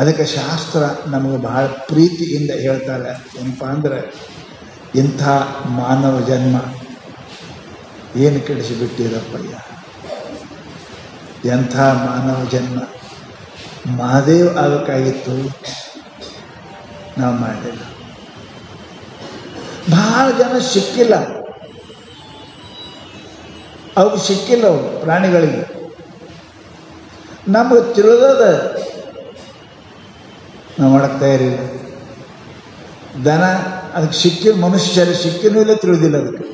ಅದಕ್ಕೆ ಶಾಸ್ತ್ರ ನಮಗೆ ಬಹಳ ಪ್ರೀತಿಯಿಂದ ಹೇಳ್ತಾರೆ. ಏನಪ್ಪ ಅಂದರೆ, ಇಂಥ ಮಾನವ ಜನ್ಮ ಏನು ಕೆಡಿಸಿಬಿಟ್ಟಿರಪ್ಪಯ್ಯ, ಎಂಥ ಮಾನವ ಜನ್ಮ. ಮಹಾದೇವ್ ಆಗಬೇಕಾಗಿತ್ತು, ನಾವು ಮಾಡಲಿಲ್ಲ. ಭಾಳ ಜನ ಸಿಕ್ಕಿಲ್ಲ, ಅವ್ರಿಗೆ ಸಿಕ್ಕಿಲ್ಲ. ಅವರು ಪ್ರಾಣಿಗಳಿಗೆ ನಮಗೆ ತಿಳಿದದ ನಾವು ಮಾಡಕ್ಕೆ ತಯಾರಿಲ್ಲ. ದನ ಅದಕ್ಕೆ ಸಿಕ್ಕಿ, ಮನುಷ್ಯರು ಸಿಕ್ಕಿನೂ ಇಲ್ಲ, ತಿಳಿದಿಲ್ಲ ಅದಕ್ಕೆ.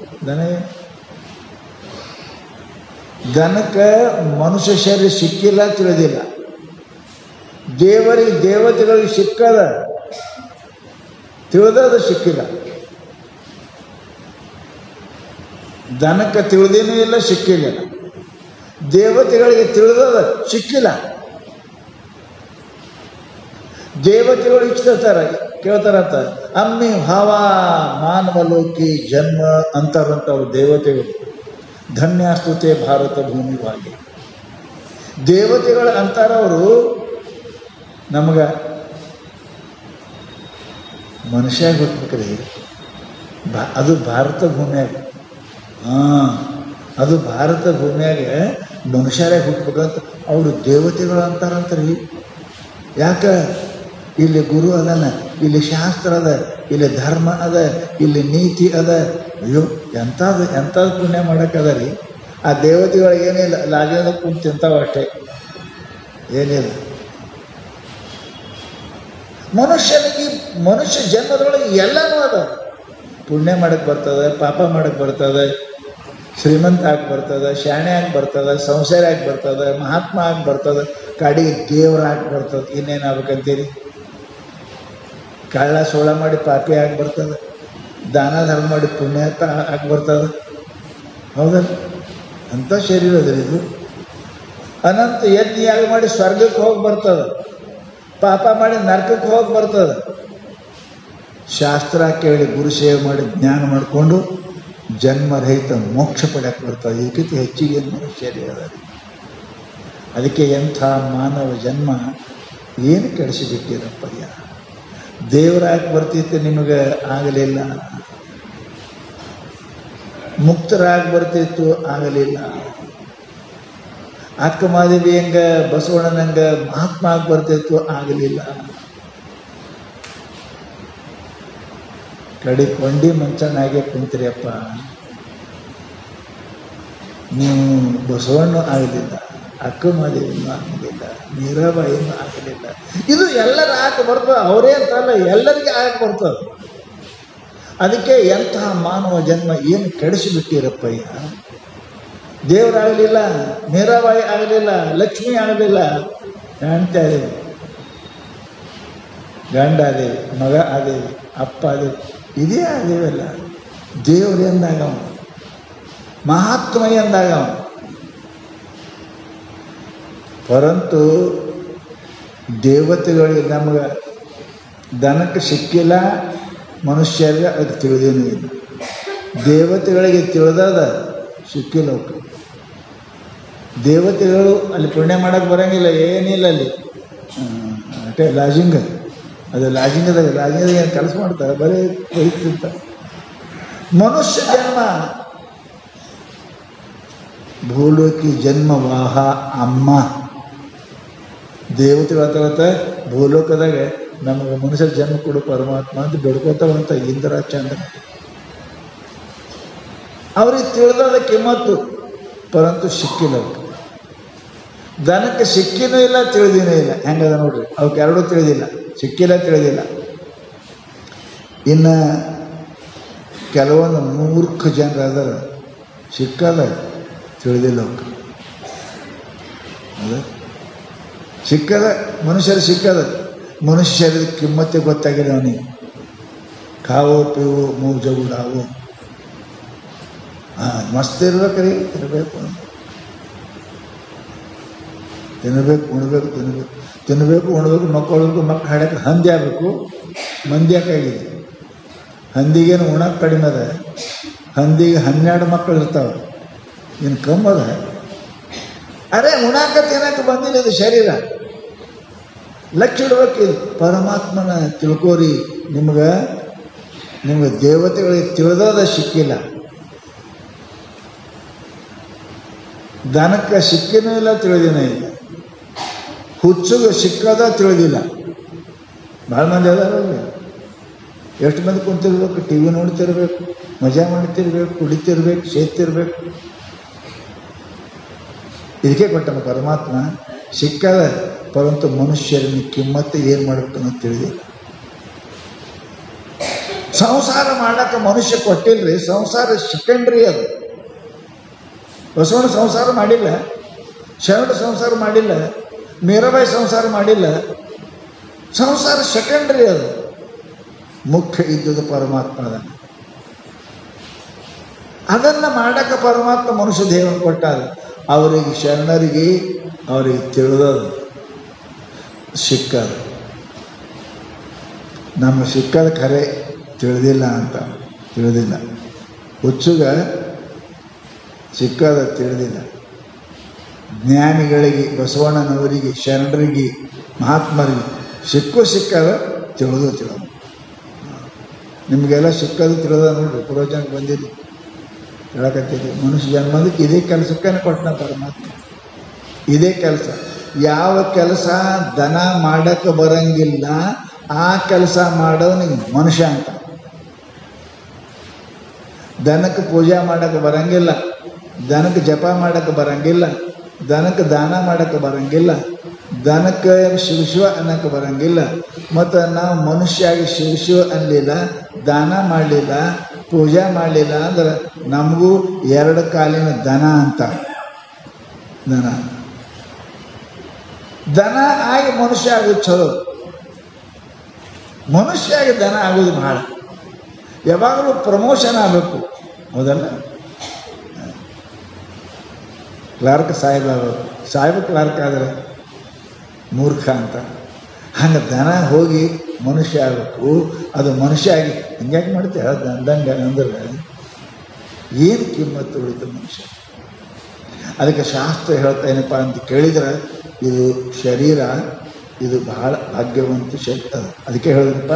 ದನಕ್ಕೆ ಮನುಷ್ಯ ಶರೀರ ಸಿಕ್ಕಿಲ್ಲ, ತಿಳಿದಿಲ್ಲ. ದೇವತೆಗಳಿಗೆ ಸಿಕ್ಕದ, ತಿಳಿದದ ಸಿಕ್ಕಿಲ್ಲ. ದನಕ್ಕೆ ತಿಳಿದೇನೂ ಇಲ್ಲ, ಸಿಕ್ಕಿಲ್ಲ. ದೇವತೆಗಳಿಗೆ ತಿಳಿದದ ಸಿಕ್ಕಿಲ್ಲ. ದೇವತೆಗಳು ಇಚ್ಛಿಸ್ತಾರೆ, ಕೇಳ್ತಾರಂತ, ಅಮ್ಮಿ ಭಾವ ಮಾನವ ಲೋಕಿ ಜನ್ಮ ಅಂತಾರಂಥವ್ರು ದೇವತೆಗಳು. ಧನ್ಯಾಸ್ತುತೆ ಭಾರತ ಭೂಮಿ ಭಾಗ್ಯ. ದೇವತೆಗಳು ಅಂತಾರವರು ನಮಗೆ ಮನುಷ್ಯ ಹುಟ್ಟಬೇಕ್ರಿ. ಅದು ಭಾರತ ಭೂಮಿಯಾಗ, ಅದು ಭಾರತ ಭೂಮಿಯಾಗ ಮನುಷ್ಯರೇ ಹುಟ್ಟಬೇಕಂತ ಅವರು ದೇವತೆಗಳು ಅಂತಾರಂತ್ರಿ. ಯಾಕೆ? ಇಲ್ಲಿ ಗುರು ಅದನ, ಇಲ್ಲಿ ಶಾಸ್ತ್ರ ಅದ, ಇಲ್ಲಿ ಧರ್ಮ ಅದ, ಇಲ್ಲಿ ನೀತಿ ಅದ. ಅಯ್ಯೋ ಎಂಥದ್ದು ಪುಣ್ಯ ಮಾಡೋಕ್ಕದ ರೀ. ಆ ದೇವತೆಗಳಿಗೆ ಏನಿಲ್ಲ, ಲಾಗಿಂದ ಕುಂತು ತಿಂತಾವ ಅಷ್ಟೇ, ಏನಿಲ್ಲ. ಮನುಷ್ಯ ಜನ್ಮದೊಳಗೆ ಎಲ್ಲನೂ ಅದ. ಪುಣ್ಯ ಮಾಡಕ್ಕೆ ಬರ್ತದೆ, ಪಾಪ ಮಾಡಕ್ಕೆ ಬರ್ತದೆ, ಶ್ರೀಮಂತ ಆಗಿ ಬರ್ತದೆ, ಶಾಣೆ ಆಗಿ ಬರ್ತದೆ, ಸಂಸಾರ ಆಗಿ ಬರ್ತದೆ, ಮಹಾತ್ಮ ಆಗಿ ಬರ್ತದೆ, ಕಡೆಗೆ ದೇವರಾಗಿ ಬರ್ತದೆ. ಇನ್ನೇನಾಗ್ಬೇಕಂತೀರಿ? ಕಳ್ಳ ಸೋಳ ಮಾಡಿ ಪಾಪಿ ಆಗಿ ಬರ್ತದೆ, ದಾನ ಧರ್ಮ ಮಾಡಿ ಪುಣ್ಯಾತ ಆಗಿ ಬರ್ತದೆ. ಹೌದಲ್ಲ? ಅಂಥ ಶರೀರ ಅದ ಇದು. ಅನಂತ ಯಜ್ಞ ಮಾಡಿ ಸ್ವರ್ಗಕ್ಕೆ ಹೋಗಿ ಬರ್ತದೆ, ಪಾಪ ಮಾಡಿ ನರಕಕ್ಕೆ ಹೋಗಿ ಬರ್ತದೆ. ಶಾಸ್ತ್ರ ಕೇಳಿ ಗುರು ಸೇವೆ ಮಾಡಿ ಜ್ಞಾನ ಮಾಡಿಕೊಂಡು ಜನ್ಮರಹಿತ ಮೋಕ್ಷ ಪಡೆಯಕ್ಕೆ ಬರ್ತದೆ. ಇದಕ್ಕಿಂತ ಹೆಚ್ಚಿಗೆ ಮನುಷ್ಯರೇ ಅದ. ಅದಕ್ಕೆ ಎಂಥ ಮಾನವ ಜನ್ಮ ಏನು ಕೆಡಿಸಿಬಿಟ್ಟಿರಪ್ಪಯ್ಯ. ದೇವರಾಗಿ ಬರ್ತಿತ್ತು, ನಿಮಗೆ ಆಗಲಿಲ್ಲ. ಮುಕ್ತರಾಗಿ ಬರ್ತಿತ್ತು, ಆಗಲಿಲ್ಲ. ಅಕ್ಕಮಾದೇವಿ ಹಂಗ, ಬಸವಣ್ಣನಂಗ ಮಹಾತ್ಮ ಆಗಿ ಬರ್ತಿತ್ತು, ಆಗಲಿಲ್ಲ. ಕಡೆ ಕೊಂಡಿ ಮಂಚನಾಗೆ ಕುಂತ್ರಿಯಪ್ಪ. ನೀವು ಬಸವಣ್ಣ ಆಗಲಿಲ್ಲ, ಅಕ್ಕಮಾದೇವಿನೂ ಆಗಲಿಲ್ಲ, ಮೀರಾಬಾಯಿನೂ ಆಗಲಿಲ್ಲ. ಇದು ಎಲ್ಲರ ಆಕೆ ಬರ್ತದೆ, ಅವರೇ ಅಂತಲ್ಲ, ಎಲ್ಲರಿಗೆ ಆಕೆ ಬರ್ತದೆ. ಅದಕ್ಕೆ ಎಂತಹ ಮಾನವ ಜನ್ಮ ಏನು ಕೆಡಿಸಿಬಿಟ್ಟಿರಪ್ಪಯ್ಯ. ದೇವರಾಗಲಿಲ್ಲ, ಮೀರಾಬಾಯಿ ಆಗಲಿಲ್ಲ, ಲಕ್ಷ್ಮಿ ಆಗಲಿಲ್ಲ, ಹೆಂಡತಿ ಆದೇವಿ, ಗಂಡ ಆದೇವಿ, ಮಗ ಆದೇವಿ, ಅಪ್ಪ ಆದೇವಿ, ಇದೇ ಆದೇವಲ್ಲ. ದೇವರು ಎಂದಾಗವ, ಮಹಾತ್ಮ ಎಂದಾಗವ. ಪರಂತು ದೇವತೆಗಳಿಗೆ ನಮಗೆ ದನಕ್ಕೆ ಸಿಕ್ಕಿಲ್ಲ, ಮನುಷ್ಯರಿಗೆ ಅದಕ್ಕೆ ತಿಳಿದೇನೂ ಇಲ್ಲ. ದೇವತೆಗಳಿಗೆ ತಿಳಿದದ ಸಿಕ್ಕಿಲ್ಲ. ಅವಕ್ಕೆ ದೇವತೆಗಳು ಅಲ್ಲಿ ಪುಣ್ಯ ಮಾಡೋಕ್ಕೆ ಬರೋಂಗಿಲ್ಲ, ಏನಿಲ್ಲ ಅಲ್ಲಿ. ಅಷ್ಟೇ ಲಾಜಿಂಗ್, ಅದು ಲಾಜಿಂಗದಾಗ ಏನು ಕೆಲಸ ಮಾಡ್ತಾರೆ, ಬರೀ ಬೈತಿರ್ತಾರೆ. ಮನುಷ್ಯ ಜನ್ಮ ಭೂಲೋಕಿ ಜನ್ಮವಾಹ ಅಮ್ಮ. ದೇವತೆ ಹೇಳ್ತಾರಂತ ಭೂಲೋಕದಾಗ ನಮಗೆ ಮನುಷ್ಯರ ಜನ್ಮ ಕೊಡು ಪರಮಾತ್ಮ ಅಂತ ಬೇಡ್ಕೋತಾವಂತ ಇಂದ್ರ ಚಂದ್ರ. ಅವ್ರಿಗೆ ತಿಳಿದ ಕಿಮ್ಮತ್ತು, ಪರಂತು ಸಿಕ್ಕಿಲ್ಲ. ಅವ್ರಿಗೆ ದನಕ್ಕೆ ಸಿಕ್ಕಿನೂ ಇಲ್ಲ, ತಿಳಿದಿನೂ ಇಲ್ಲ. ಹೆಂಗದ ನೋಡ್ರಿ, ಅವಕ್ಕೆ ಎರಡೂ ತಿಳಿದಿಲ್ಲ, ಸಿಕ್ಕಿಲ್ಲ ತಿಳಿದಿಲ್ಲ. ಇನ್ನು ಕೆಲವೊಂದು ಮೂರ್ಖ ಜನರು ಅದರ, ಸಿಕ್ಕಲ್ಲ ತಿಳಿದಿಲ್ಲ ಅವಕ್ಕೆ. ಅದ ಸಿಕ್ಕದ ಮನುಷ್ಯರು ಸಿಕ್ಕದ, ಮನುಷ್ಯರ ಕಿಮ್ಮತ್ತೆ ಗೊತ್ತಾಗಿದೆ ಅವನಿಗೆ. ಕಾವು ಪೀವು ಮೂಜು ಡಾವು ಮಸ್ತ್ ಇರ್ಬೇಕ್ರಿ, ಇರಬೇಕು, ತಿನ್ನಬೇಕು ಉಣ್ಬೇಕು, ತಿನ್ನಬೇಕು ಉಣ್ಬೇಕು, ಮಕ್ಕಳು ಹಾಡಕ್ಕೆ ಹಂದಿ ಆಗಬೇಕು. ಮಂದಿ ಯಾಕಾಗಿದೆ? ಹಂದಿಗೇನು ಉಣಕ್ಕೆ ಕಡಿಮೆ ಅದ, ಹಂದಿಗೆ 12 ಮಕ್ಕಳು ಇರ್ತಾವೆ, ಇನ್ನು ಕಮ್ಮದ. ಅರೆ ಉಣಾಕ ತಿನ್ನಕ್ಕೆ ಬಂದಿಲ್ಲ ಇದು ಶರೀರ, ಲಕ್ಷ ಇಡ್ಬೇಕಿಲ್ಲ. ಪರಮಾತ್ಮನ ತಿಳ್ಕೋರಿ. ನಿಮ್ಗೆ ದೇವತೆಗಳಿಗೆ ತಿಳಿದೋದ ಸಿಕ್ಕಿಲ್ಲ, ದನಕ್ಕೆ ಸಿಕ್ಕಿನೂ ಇಲ್ಲ, ತಿಳಿದಿನೂ ಇಲ್ಲ. ಹುಚ್ಚುಗೆ ಸಿಕ್ಕದ ತಿಳಿದಿಲ್ಲ. ಭಾಳ ಮಂದಿ ಅದಾರ. ಎಷ್ಟು ಮಂದಿ ಕುಂತಿರ್ಬೇಕು, ಟಿ ವಿ ನೋಡ್ತಿರ್ಬೇಕು, ಮಜಾ ಮಾಡ್ತಿರ್ಬೇಕು, ಕುಡಿತಿರ್ಬೇಕು, ಸೇರ್ತಿರ್ಬೇಕು. ಇದಕ್ಕೆ ಕೊಟ್ಟನು ಪರಮಾತ್ಮ. ಸಿಕ್ಕದ, ಪರಂತು ಮನುಷ್ಯರನ್ನ ಕಿಮ್ಮತ್ತೆ ಏನು ಮಾಡಬೇಕು ಅನ್ನೋದು ತಿಳಿದಿಲ್ಲ. ಸಂಸಾರ ಮಾಡಕ್ಕೆ ಮನುಷ್ಯ ಕೊಟ್ಟಿಲ್ರಿ, ಸಂಸಾರ ಸೆಕೆಂಡ್ರಿ. ಅದು ಬಸವಣ್ಣ ಸಂಸಾರ ಮಾಡಿಲ್ಲ, ಶರಣ ಸಂಸಾರ ಮಾಡಿಲ್ಲ, ಮೀರಾಬಾಯಿ ಸಂಸಾರ ಮಾಡಿಲ್ಲ. ಸಂಸಾರ ಸೆಕೆಂಡ್ರಿ, ಅದು ಮುಖ್ಯ ಇದ್ದದ್ದು ಪರಮಾತ್ಮ. ಅದನ್ನು ಮಾಡಕ್ಕೆ ಪರಮಾತ್ಮ ಮನುಷ್ಯ ದೇಹವನ್ನು ಕೊಟ್ಟಾರ. ಅವರಿಗೆ ಶರಣರಿಗೆ ಅವರಿಗೆ ತಿಳಿದದು ಸಿಕ್ಕದು. ನಮ್ಮ ಸಿಕ್ಕದ ಖರೆ ತಿಳಿದಿಲ್ಲ ಅಂತ, ತಿಳಿದಿಲ್ಲ. ಹುಚ್ಚುಗ ಸಿಕ್ಕದ ತಿಳಿದಿಲ್ಲ. ಜ್ಞಾನಿಗಳಿಗೆ, ಬಸವಣ್ಣನವರಿಗೆ, ಶರಣರಿಗೆ, ಮಹಾತ್ಮರಿಗೆ ಸಿಕ್ಕದ ತಿಳಿದು. ನಿಮಗೆಲ್ಲ ಸಿಕ್ಕದು ತಿಳಿದ ನೋಡ್ರಿ, ಪೂರ್ವಜನಕ್ಕೆ ಬಂದಿದ್ದು ಹೇಳಕತ್ತಿದ್ವಿ. ಮನುಷ್ಯ ಜನ್ಮದಕ್ಕೆ ಇದೇ ಕೆಲಸಕ್ಕೆ ಕೊಟ್ಟನ ಪರಮಾತ್ಮ. ಇದೇ ಕೆಲಸ. ಯಾವ ಕೆಲಸ ದನ ಮಾಡಕ್ಕೆ ಬರಂಗಿಲ್ಲ ಆ ಕೆಲಸ ಮಾಡೋನಿಗೆ ಮನುಷ್ಯ ಅಂತ. ದನಕ್ಕೆ ಪೂಜೆ ಮಾಡೋಕ್ಕೆ ಬರಂಗಿಲ್ಲ, ದನಕ್ಕೆ ಜಪ ಮಾಡೋಕ್ಕೆ ಬರಂಗಿಲ್ಲ, ದನಕ್ಕೆ ದಾನ ಮಾಡೋಕ್ಕೆ ಬರಂಗಿಲ್ಲ, ದನಕ್ಕೆ ಶಿವ ಅನ್ನೋಕ್ಕೆ ಬರಂಗಿಲ್ಲ. ಮತ್ತು ನಾವು ಮನುಷ್ಯಾಗಿ ಶಿವ ಅನ್ನಲಿಲ್ಲ, ದಾನ ಮಾಡಲಿಲ್ಲ, ಪೂಜೆ ಮಾಡಲಿಲ್ಲ ಅಂದ್ರೆ ನಮಗೂ 2 ಕಾಲಿನ ದನ ಅಂತ. ದನ ಆಗಿ ಮನುಷ್ಯ ಆಗೋದು ಚಲೋ. ಮನುಷ್ಯ ಆಗಿ ದನ ಆಗೋದು ಭಾಳ. ಯಾವಾಗಲೂ ಪ್ರಮೋಷನ್ ಆಗಬೇಕು, ಹೌದಲ್ಲ? ಕ್ಲಾರ್ಕ್ ಸಾಹೇಬ್ ಆಗಬೇಕು, ಸಾಹೇಬ್ ಕ್ಲಾರ್ಕ್ ಆದರೆ ಮೂರ್ಖ ಅಂತ. ಹಂಗೆ ದನ ಹೋಗಿ ಮನುಷ್ಯ ಆಗಬೇಕು. ಅದು ಮನುಷ್ಯ ಆಗಿ ಹಿಂಗ್ಯಾಕೆ ಮಾಡ್ತೇವೆ ಅಂದಂಗೆ ಅಂದ್ರೆ ಏನು ಕಿಮ್ಮತ್ತು ಉಳಿತು ಮನುಷ್ಯ. ಅದಕ್ಕೆ ಶಾಸ್ತ್ರ ಹೇಳ್ತಾ ಏನಪ್ಪ ಅಂತ ಕೇಳಿದ್ರೆ, ಇದು ಶರೀರ, ಇದು ಬಹಳ ಭಾಗ್ಯವಂತ ಶಕ್ತಿ. ಅದಕ್ಕೆ ಹೇಳಿದ್ರಪ್ಪ,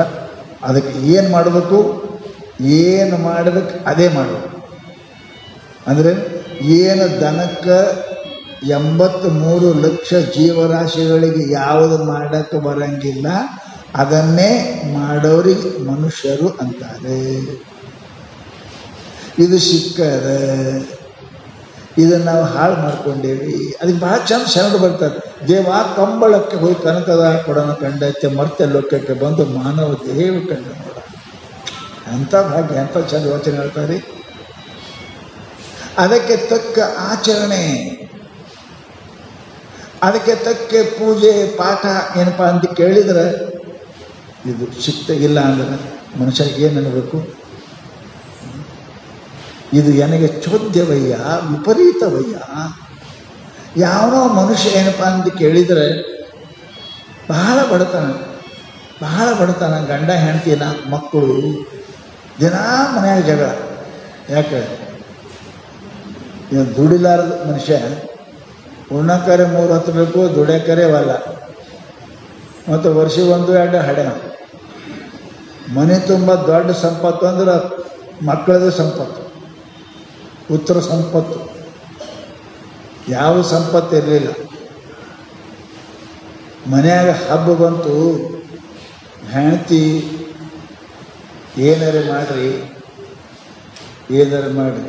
ಅದಕ್ಕೆ ಏನು ಮಾಡಬೇಕು, ಏನು ಮಾಡಬೇಕು ಅದೇ ಮಾಡಬೇಕು. ಅಂದರೆ ಏನು ದನಕ್ಕೆ 83 ಲಕ್ಷ ಜೀವರಾಶಿಗಳಿಗೆ ಯಾವುದು ಮಾಡೋಕ್ಕೆ ಬರಂಗಿಲ್ಲ ಅದನ್ನೇ ಮಾಡೋರಿಗೆ ಮನುಷ್ಯರು ಅಂತಾರೆ. ಇದು ಸಿಕ್ಕದ, ಇದನ್ನು ನಾವು ಹಾಳು ಮಾಡ್ಕೊಂಡೇವಿ. ಅದಕ್ಕೆ ಭಾಳ ಚಂದ ಶರಣ ಬರ್ತಾರೆ. ದೇವ ಕಂಬಳಕ್ಕೆ ಹೋಗಿ ಕನಕದ ಕೊಡನ ಕಂಡೈತೆ, ಮರ್ತೆ ಲೋಕಕ್ಕೆ ಬಂದು ಮಾನವ ದೇವ ಕಂಡ ನೋಡ. ಅಂಥ ಭಾಗ್ಯ, ಅಂಥ ಚಂದ ಯೋಚನೆ ಹೇಳ್ತಾರೆ. ಅದಕ್ಕೆ ತಕ್ಕ ಆಚರಣೆ, ಅದಕ್ಕೆ ತಕ್ಕ ಪೂಜೆ ಪಾಠ ಏನಪ್ಪ ಅಂತ ಕೇಳಿದರೆ ಇದು ಸಿಕ್ತಾಗಿಲ್ಲ ಅಂದ್ರೆ ಮನುಷ್ಯನಿಗೆ ಏನು ಅನ್ನಬೇಕು? ಇದು ನನಗೆ ಚೋದ್ಯವಯ್ಯ, ವಿಪರೀತವಯ್ಯ. ಯಾವನೋ ಮನುಷ್ಯ ಏನಪ್ಪ ಅಂತ ಕೇಳಿದರೆ ಬಹಳ ಬಡತನ, ಗಂಡ ಹೆಂಡತಿ 4 ಮಕ್ಕಳು, ದಿನ ಮನೆಯಾಗ ಜಗಳ. ಯಾಕೆ? ಇವನು ದುಡಿಲಾರದ ಮನುಷ್ಯ, ಉಣ್ಣಕರೆ 3 ಹೊತ್ತು ಬೇಕು, ದುಡಿಯಕರೆ ವಲ್ಲ, ಮತ್ತು ವರ್ಷ 1-2 ಹಡೆ. ಮನೆ ತುಂಬ ದೊಡ್ಡ ಸಂಪತ್ತು ಅಂದ್ರೆ ಮಕ್ಕಳದೇ ಸಂಪತ್ತು, ಪುತ್ರ ಸಂಪತ್ತು, ಯಾವ ಸಂಪತ್ತು ಇರಲಿಲ್ಲ. ಮನ್ಯಾಗ ಹಬ್ಬ ಬಂತು, ಹೆಂಡತಿ ಏನಾರ ಮಾಡ್ರಿ, ಏನಾರ ಮಾಡ್ರಿ,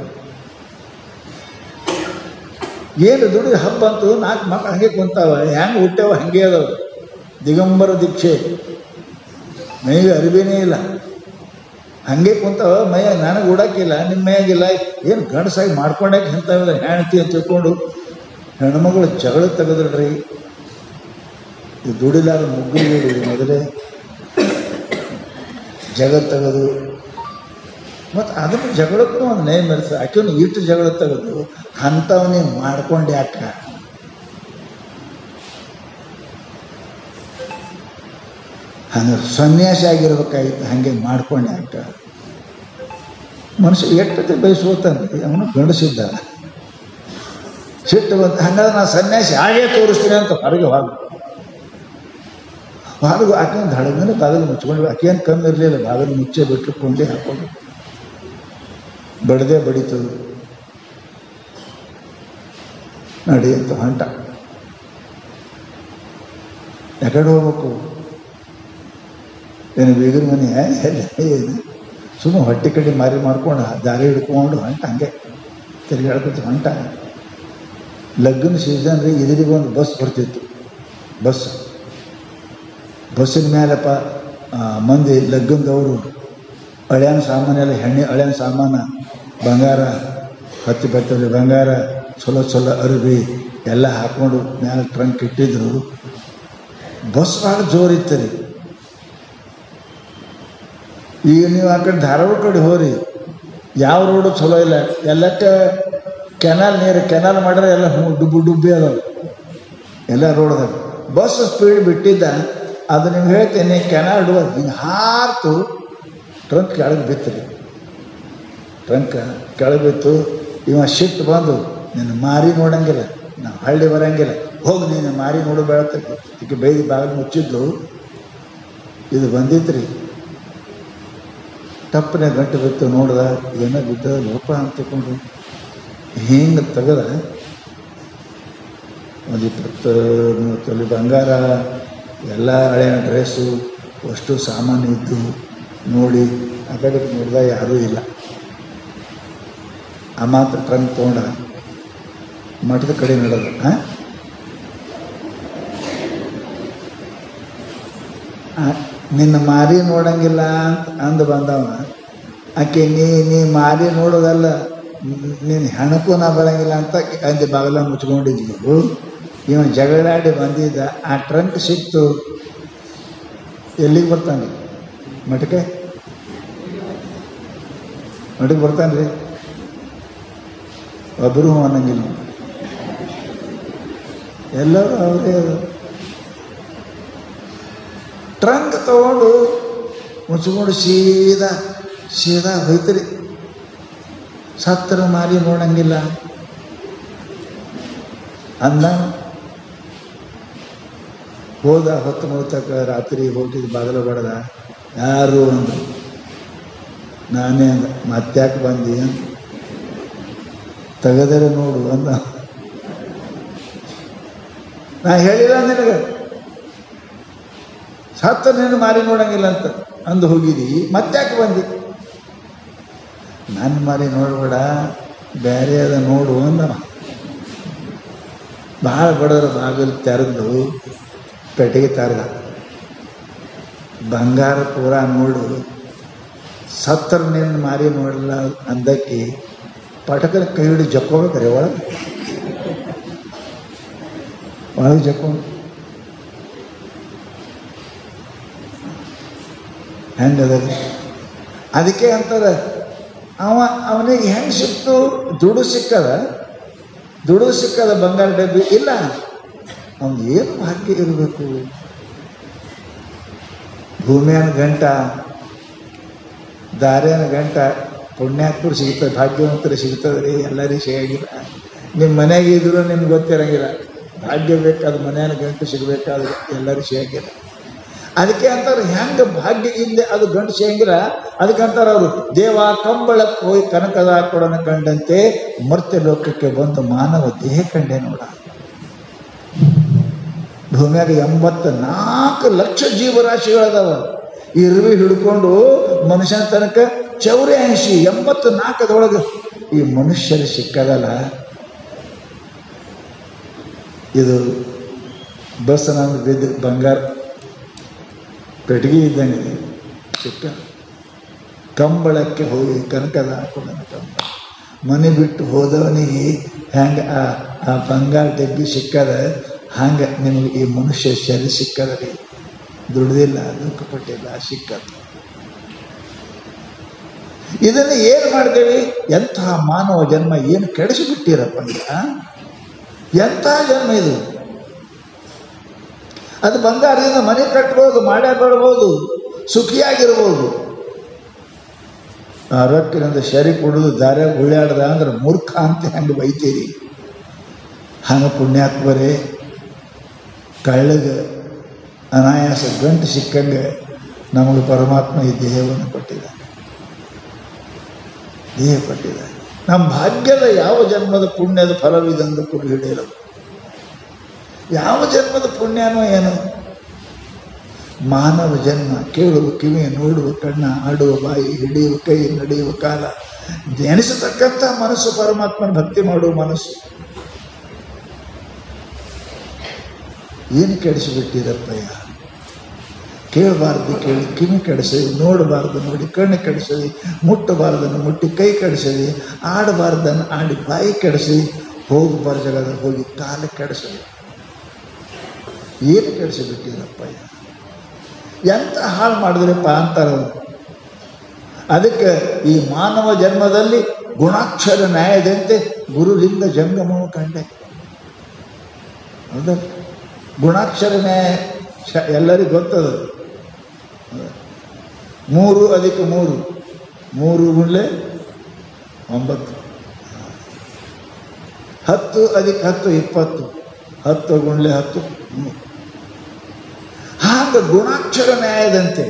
ಏನು ದುಡಿ ಹಬ್ಬ ಅಂತು, 4 ಮಕ್ಕಳು ಹಂಗೆ ಕುಂತಾವ, ಹೆಂಗೆ ಹುಟ್ಟ್ಯಾವ ಹಂಗೆ ಅದಾವ. ದಿಗಂಬರ ದೀಕ್ಷೆ, ಮೈಗೆ ಅರಿವಿನೇ ಇಲ್ಲ, ಹಂಗೆ ಕುಂತಾವ. ಮೈಯಾಗ ನನಗೆ ಉಡಾಕಿಲ್ಲ, ನಿಮ್ಮ ಮೈಯಾಗಿಲ್ಲ, ಏನು ಗಂಡಸಾಗಿ ಮಾಡ್ಕೊಂಡಾಗ ಇಂಥವೆಲ್ಲ ಹೆಣ್ತಿ ಅಂತ ತಿಳ್ಕೊಂಡು ಹೆಣ್ಮಗಳು ಜಗಳ ತೆಗೆದ್ರಿ. ಇದು ದುಡಿಲಾರ ಮುಗ್ಗುಗಳು ಮೊದಲೇ ಜಗಳ ತೆಗೆದು, ಮತ್ತು ಅದನ್ನು ಜಗಳಕ್ಕೂ ಒಂದು ನೇಮ್ ಇರ್ತದೆ. ಆಕೆಯನ್ನು ಇಟ್ಟು ಜಗಳ ತೆಗೆದು ಅಂಥವನ್ನೇ ಮಾಡ್ಕೊಂಡು ಯಾಕ? ಹಂಗೆ ಸನ್ಯಾಸಿ ಆಗಿರ್ಬೇಕಾಗಿತ್ತು, ಹಾಗೆ ಮಾಡ್ಕೊಂಡು ಯಾಕ? ಮನುಷ್ಯ ಎಟ್ಟತೆ ಬಯಸ್ಕೋತಾನೆ, ಅವನು ಗಂಡಸಿದ್ದ ಸಿಟ್ಟು ಬಂತು. ಹಂಗಾದ್ರೆ ನಾನು ಸನ್ಯಾಸಿ ಹಾಗೇ ತೋರಿಸ್ತೀನಿ ಅಂತ ಹೊರಗೆ ಹೊರಗೆ ಆಕೆಯನ್ನು ಹಳಗನೆ ಬಾಗಿಲು ಮುಚ್ಕೊಂಡು, ಆಕೆಯನ್ನು ಕಮ್ಮಿ ಇರಲಿಲ್ಲ, ಬಾಗಿಲು ಮುಚ್ಚೆ ಬಿಟ್ಟು ಕೊಂಡೆ ಹಾಕೊಂಡು ಬಡದೆ ಬಡಿತದು. ನಡಿ ಅಂತ ಹೊಂಟ. ಯಾಕಡೆ ಹೋಗ್ಬೇಕು? ಏನು ಬೀಗರ ಮನೆ ಏನು? ಸುಮ್ಮನೆ ಹೊಟ್ಟೆ ಕಡೆ ಮಾರಿ ಮಾಡ್ಕೊಂಡು ದಾರಿ ಹಿಡ್ಕೊಂಡು ಹೊಂಟ, ಹಂಗೆ ತಿರುಗಾಡ್ಕೊತ ಹೊಂಟ. ಲಗ್ನ ಸೀಸನ್ ರೀ, ಇದರಿಗೆ ಒಂದು ಬಸ್ ಬರ್ತಿತ್ತು. ಬಸ್ಸಿನ ಮೇಲಪ್ಪ ಮಂದಿ ಲಗ್ನದವರು ಹಳೆಯನ ಸಾಮಾನೆಲ್ಲ, ಹಳೆಯನ ಸಾಮಾನು, ಬಂಗಾರ, ಹತ್ತಿ ಬರ್ತದೆ ಬಂಗಾರ, ಚಲೋ ಅರಿವಿ ಎಲ್ಲ ಹಾಕ್ಕೊಂಡು ಮೇಲೆ ಟ್ರಂಕ್ ಇಟ್ಟಿದ್ರು. ಬಸ್ ಭಾಳ ಜೋರಿತ್ತು ರೀ. ಈಗ ನೀವು ಆ ಕಡೆ ಧಾರವಾಡ ಕಡೆ ಹೋರಿ, ಯಾವ ರೋಡು ಚಲೋ ಇಲ್ಲ, ಎಲ್ಲಕ್ಕೆ ಕೆನಾಲ್ ಮಾಡ್ರೆ ಎಲ್ಲ ಡುಬ್ಬಿ ಅದಾವೆ ಎಲ್ಲ ರೋಡ್ದಾಗ. ಬಸ್ ಸ್ಪೀಡ್ ಬಿಟ್ಟಿದ್ದ, ಅದು ನಿಮ್ಗೆ ಹೇಳ್ತೇನೆ, ಕೆನಾಲ್ ಇಡುವ ಹಿಂಗೆ ಹಾರ್ತು ಟ್ರಂಕ್ ಕೆಳಗೆ ಬಿತ್ತು. ಟ್ರಂಕ್ ಕೆಳಗೆ ಬಿತ್ತು. ಇವ ಶಿಫ್ಟ್ ಬಂದು, ನಿನ್ನ ಮಾರಿ ನೋಡಂಗಿಲ್ಲ, ನಾವು ಹಳ್ಳಿ ಬರೋಂಗಿಲ್ಲ, ಹೋಗಿ ನೀನು ಮಾರಿ ನೋಡಬೇಡ ಈಗ ಬೈದು ಬಾಗಿಲು ಮುಚ್ಚಿದ್ದು. ಇದು ಬಂದಿತ್ತು ರೀ. ಟಪ್ಪನೆ ಗಂಟು ಬಿತ್ತು, ನೋಡ್ದ ಏನೋ ಬಿದ್ದ ಲೋಪ ಅಂತ ತಿಳ್ಕೊಂಡು ಹಿಂಗೆ ತೆಗೆದ. ಒಂದು 20-30 ತೊಲೆ ಬಂಗಾರ, ಎಲ್ಲ ಹಳೆಯ ಡ್ರೆಸ್ಸು, ಅಷ್ಟು ಸಾಮಾನು ಇದ್ದು ನೋಡಿ. ಆ ಕಡೆ ನೋಡ್ದ ಯಾರೂ ಇಲ್ಲ. ಆ ಮಾತ್ರ ಟ್ರಂಕ್ ತೊಗೊಂಡ ಮಠದ ಕಡೆ ನಡೆದ. ನಿನ್ನ ಮಾರಿ ನೋಡಂಗಿಲ್ಲ ಅಂತ ಅಂದು ಬಂದವ. ಆಕೆ ನೀ ಮಾರಿ ನೋಡೋದಲ್ಲ, ನೀನು ಹೆಣಕ್ಕೂ ನಾ ಬರೋಂಗಿಲ್ಲ ಅಂತ ಅಂದು ಬಾಗಿಲ ಮುಚ್ಕೊಂಡಿದ್ಲು. ಇವನು ಜಗಳಾಡಿ ಬಂದಿದ್ದ. ಆ ಟ್ರಂಕ್ ಸಿಕ್ತು. ಎಲ್ಲಿಗೆ ಬರ್ತಾನೆ? ಮಠಕ್ಕೆ ಬರ್ತಾನೆ ರೀ. ಒಬ್ಬರು ಅನ್ನಂಗಿಲ್ಲ, ಎಲ್ಲರೂ ಅವರೇ. ಟ್ರಂಕ್ ತಗೊಂಡು ಮುಚ್ಕೊಂಡು ಸೀದಾ ಹೋಯ್ತರಿ. ಸತ್ತರ ಮಾರಿ ನೋಡಂಗಿಲ್ಲ ಅಂದ. ಹೋದ ಹೊತ್ತು ಮುಳ್ತಕ್ಕ ರಾತ್ರಿ ಹೋಗಿದ್ದು ಬಾಗಿಲು ಬಡದ. ಯಾರು ಅಂದ. ನಾನೇ ಅಂದ. ಮತ್ತ್ಯಾಕೆ ಬಂದಿ ಅಂತ. ತೆಗೆದರೆ ನೋಡು ಅಂದ. ನಾ ಹೇಳಿಲ್ಲ ನಿನಗೆ, ಸತ್ತ ನೀನು ಮಾರಿ ನೋಡಂಗಿಲ್ಲ ಅಂತ ಅಂದು ಹೋಗಿದ್ದಿ, ಮತ್ತ್ಯಾಕೆ ಬಂದಿ? ನನ್ನ ಮಾರಿ ನೋಡ್ಬೇಡ, ಬೇರೆ ಅದ ನೋಡು ಅಂದ. ಭಾಳ ಬಡವರು ಬಾಗಿಲು ತೆರೆದು ಪೆಟ್ಟಿಗೆ ತೆರೆದ. ಬಂಗಾರ ಪೂರ ನೋಡು. ಸತ್ತರ ನಿನ್ನ ಮಾರಿ ನೋಡಲ್ಲ ಅಂದಕ್ಕೆ ಪಟಕನ ಕೈ ಹಿಡಿದು ಜಕ್ಕೋಬೇಕ್ರೆ ಒಳಗೆ ಜಕ್ಕೊಂಡು ಹೆಂಗದಲ್ಲಿ. ಅದಕ್ಕೆ ಅಂತಾರೆ ಅವನಿಗೆ ಹೆಂಗೆ ಸಿಕ್ತು? ದುಡು ಸಿಕ್ಕದ ಬಂಗಾರ ಡಬ್ಬಿ ಇಲ್ಲ. ಅವನು ಏನು ಭಾಗ್ಯ ಇರಬೇಕು? ಭೂಮಿಯನ ಗಂಟ, ದಾರ್ಯನ ಗಂಟ, ಪುಣ್ಯಾತ್ಮರು ಸಿಗ್ತದೆ, ಭಾಗ್ಯವಂತರು ಸಿಗ್ತದೆ ರೀ. ಎಲ್ಲರಿಗೂ ಸಿಗಾಗಿಲ್ಲ. ನಿಮ್ಮ ಮನೆಯಾಗ ಇದ್ರು ನಿಮ್ಗೆ ಗೊತ್ತಿರಂಗಿಲ್ಲ. ಭಾಗ್ಯ ಬೇಕಾದ ಮನೆಯನ ಗಂಟು ಸಿಗಬೇಕಾದ್ರೆ ಎಲ್ಲರಿಗೂ ಸಿಗಾಗಿಲ್ಲ. ಅದಕ್ಕೆ ಅಂತಾರೆ ಹೆಂಗೆ ಭಾಗ್ಯ ಇಲ್ಲದೆ ಅದು ಗಂಡಸು ಹೆಂಗಿರ, ಅದಕ್ಕಂತಾರೆ ಅವರು ದೇವ ಕಂಬಳಕ್ಕೆ ಹೋಗಿ ಕನಕದ ಕೊಡನ ಕಂಡಂತೆ ಮರ್ತ್ಯ ಲೋಕಕ್ಕೆ ಬಂದು ಮಾನವ ದೇಹ ಕಂಡೆ ನೋಡ. ಭೂಮಿಯಾಗ 84 ಲಕ್ಷ ಜೀವರಾಶಿಗಳದಾವ. ಇರುವಿ ಹಿಡ್ಕೊಂಡು ಮನುಷ್ಯನ ತನಕ 84 84 ಈ ಮನುಷ್ಯರು ಸಿಕ್ಕದಲ್ಲ. ಇದು ಬಸ್ ನಾನು ಬಿದ್ದು ಬಂಗಾರ ಪೆಟ್ಟಿಗೆ ಇದ್ದಂಗೆ ಸಿಕ್ಕ. ಕಂಬಳಕ್ಕೆ ಹೋಗಿ ಕನಕದ ಹಾಕೊಂಡ ಕಂಬಳ ಮನೆ ಬಿಟ್ಟು ಹೋದವನಿಗೆ ಹೆಂಗೆ ಆ ಬಂಗಾರ ಡಬ್ಬಿ ಸಿಕ್ಕದ, ಹಂಗೆ ನಿಮಗೆ ಈ ಮನುಷ್ಯ ಶರೀರ ಸಿಕ್ಕದ ರೀ. ದುಡ್ದಿಲ್ಲ, ದುಃಖಪಟ್ಟಿಲ್ಲ, ಸಿಕ್ಕದ. ಇದನ್ನು ಏನು ಮಾಡ್ತೇವೆ? ಎಂತಹ ಮಾನವ ಜನ್ಮ ಏನು ಕೆಡಿಸಿಬಿಟ್ಟಿರಪ್ಪ ಈಗ. ಎಂತಹ ಜನ್ಮ ಇದು. ಅದು ಬಂಗಾರದಿಂದ ಮನೆ ಕಟ್ಬೋದು, ಮಾಡೇ ಬಿಡ್ಬೋದು, ಸುಖಿಯಾಗಿರ್ಬೋದು. ರೊಕ್ಕಿನಿಂದ ಶರಿ ಕೊಡೋದು ದಾರ್ಯಾಗ ಉಳ್ಳಾಡ್ದ ಅಂದ್ರೆ ಮೂರ್ಖ ಅಂತ ಹೆಂಗೆ ಬೈತೀರಿ, ಹಂಗೆ ಪುಣ್ಯಾತ್ಮರೇ ಕಳ್ಳಗೆ ಅನಾಯಾಸ ಗಂಟು ಸಿಕ್ಕಂಗೆ ನಮಗೆ ಪರಮಾತ್ಮ ಈ ದೇಹವನ್ನು ಕೊಟ್ಟಿದ್ದಾನೆ. ದೇಹ ಕೊಟ್ಟಿದ್ದಾನೆ. ನಮ್ಮ ಭಾಗ್ಯದ ಯಾವ ಜನ್ಮದ ಪುಣ್ಯದ ಫಲವಿದಂದು ಕೂಡ ಹಿಡಿಯಲು. ಯಾವ ಜನ್ಮದ ಪುಣ್ಯನೋ ಏನು? ಮಾನವ ಜನ್ಮ. ಕೇಳುವ ಕಿವಿ, ನೋಡುವ ಕಣ್ಣ, ಆಡುವ ಬಾಯಿ, ಹಿಡಿಯುವ ಕೈ, ನಡೆಯುವ ಕಾಲ, ಧ್ಯಾನಿಸತಕ್ಕಂಥ ಮನಸ್ಸು, ಪರಮಾತ್ಮನ ಭಕ್ತಿ ಮಾಡುವ ಮನಸ್ಸು. ಏನು ಕೆಡಿಸಿಬಿಟ್ಟಿರಪ್ಪಯ್ಯ? ಕೇಳಬಾರ್ದು ಕೇಳಿ ಕಿವಿ ಕೆಡಿಸದಿ, ನೋಡಬಾರ್ದು ನೋಡಿ ಕಣ್ಣು ಕೆಡಿಸದಿ, ಮುಟ್ಟಬಾರ್ದನ್ನು ಮುಟ್ಟಿ ಕೈ ಕೆಡಿಸದಿ, ಆಡಬಾರ್ದನ್ನು ಆಡಿ ಬಾಯಿ ಕೆಡಿಸಿ, ಹೋಗಬಾರ ಜಾಗದಲ್ಲಿ ಹೋಗಿ ಕಾಲ ಕೆಡಿಸದಿ. ಏನು ಕೆಡಿಸಿಬಿಟ್ಟಿರಪ್ಪಯ್ಯ? ಎಂತ ಹಾಳು ಮಾಡಿದ್ರಪ್ಪ ಅಂತಾರವರು. ಅದಕ್ಕೆ ಈ ಮಾನವ ಜನ್ಮದಲ್ಲಿ ಗುಣಾಕ್ಷರ ನ್ಯಾಯದಂತೆ ಗುರುಲಿಂಗ ಜಂಗಮವು ಕಂಡೆ. ಹೌದ? ಗುಣಾಕ್ಷರ ನ್ಯಾಯ ಎಲ್ಲರಿಗೂ ಗೊತ್ತದ. 3 + 3 3 × 9, 10 + 10 20, 10 × 10 3. ಹಾಗೆ ಗುಣಾಕ್ಷರ ನ್ಯಾಯದಂತೆ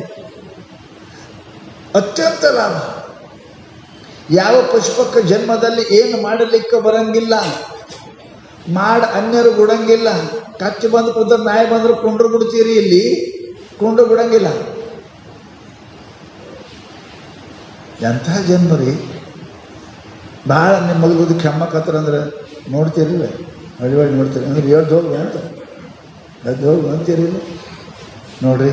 ಅತ್ಯಂತ ಲಾಭ. ಯಾವ ಪುಷ್ಪಕ ಜನ್ಮದಲ್ಲಿ ಏನು ಮಾಡಲಿಕ್ಕೆ ಬರಂಗಿಲ್ಲ, ಅನ್ಯರು ಬಿಡಂಗಿಲ್ಲ. ಕಚ್ಚಿ ಬಂದು ಕುಂದ್ರೆ ನಾಯಿ ಬಂದ್ರೆ ಕುಂಡ್ರು ಬಿಡ್ತೀರಿ, ಇಲ್ಲಿ ಕುಂಡ್ರು ಬಿಡಂಗಿಲ್ಲ. ಎಂಥ ಜನ್ಮ ರೀ. ಭಾಳ ನಿಮ್ಮ ಮಲಗೋದು ಕೆಮ್ಮಕತ್ರ ಅಂದ್ರೆ ನೋಡ್ತೀರಿಲ್ಲ, ಹಳ್ಳಿ ನೋಡ್ತೀರಿ ಅಂದ್ರೆ ಎದ್ದು ಹೋಗಿ ಅಂತ ಎದ್ದು ಹೋಗಿ ಅಂತೀರಿಲ್ಲ. ನೋಡ್ರಿ,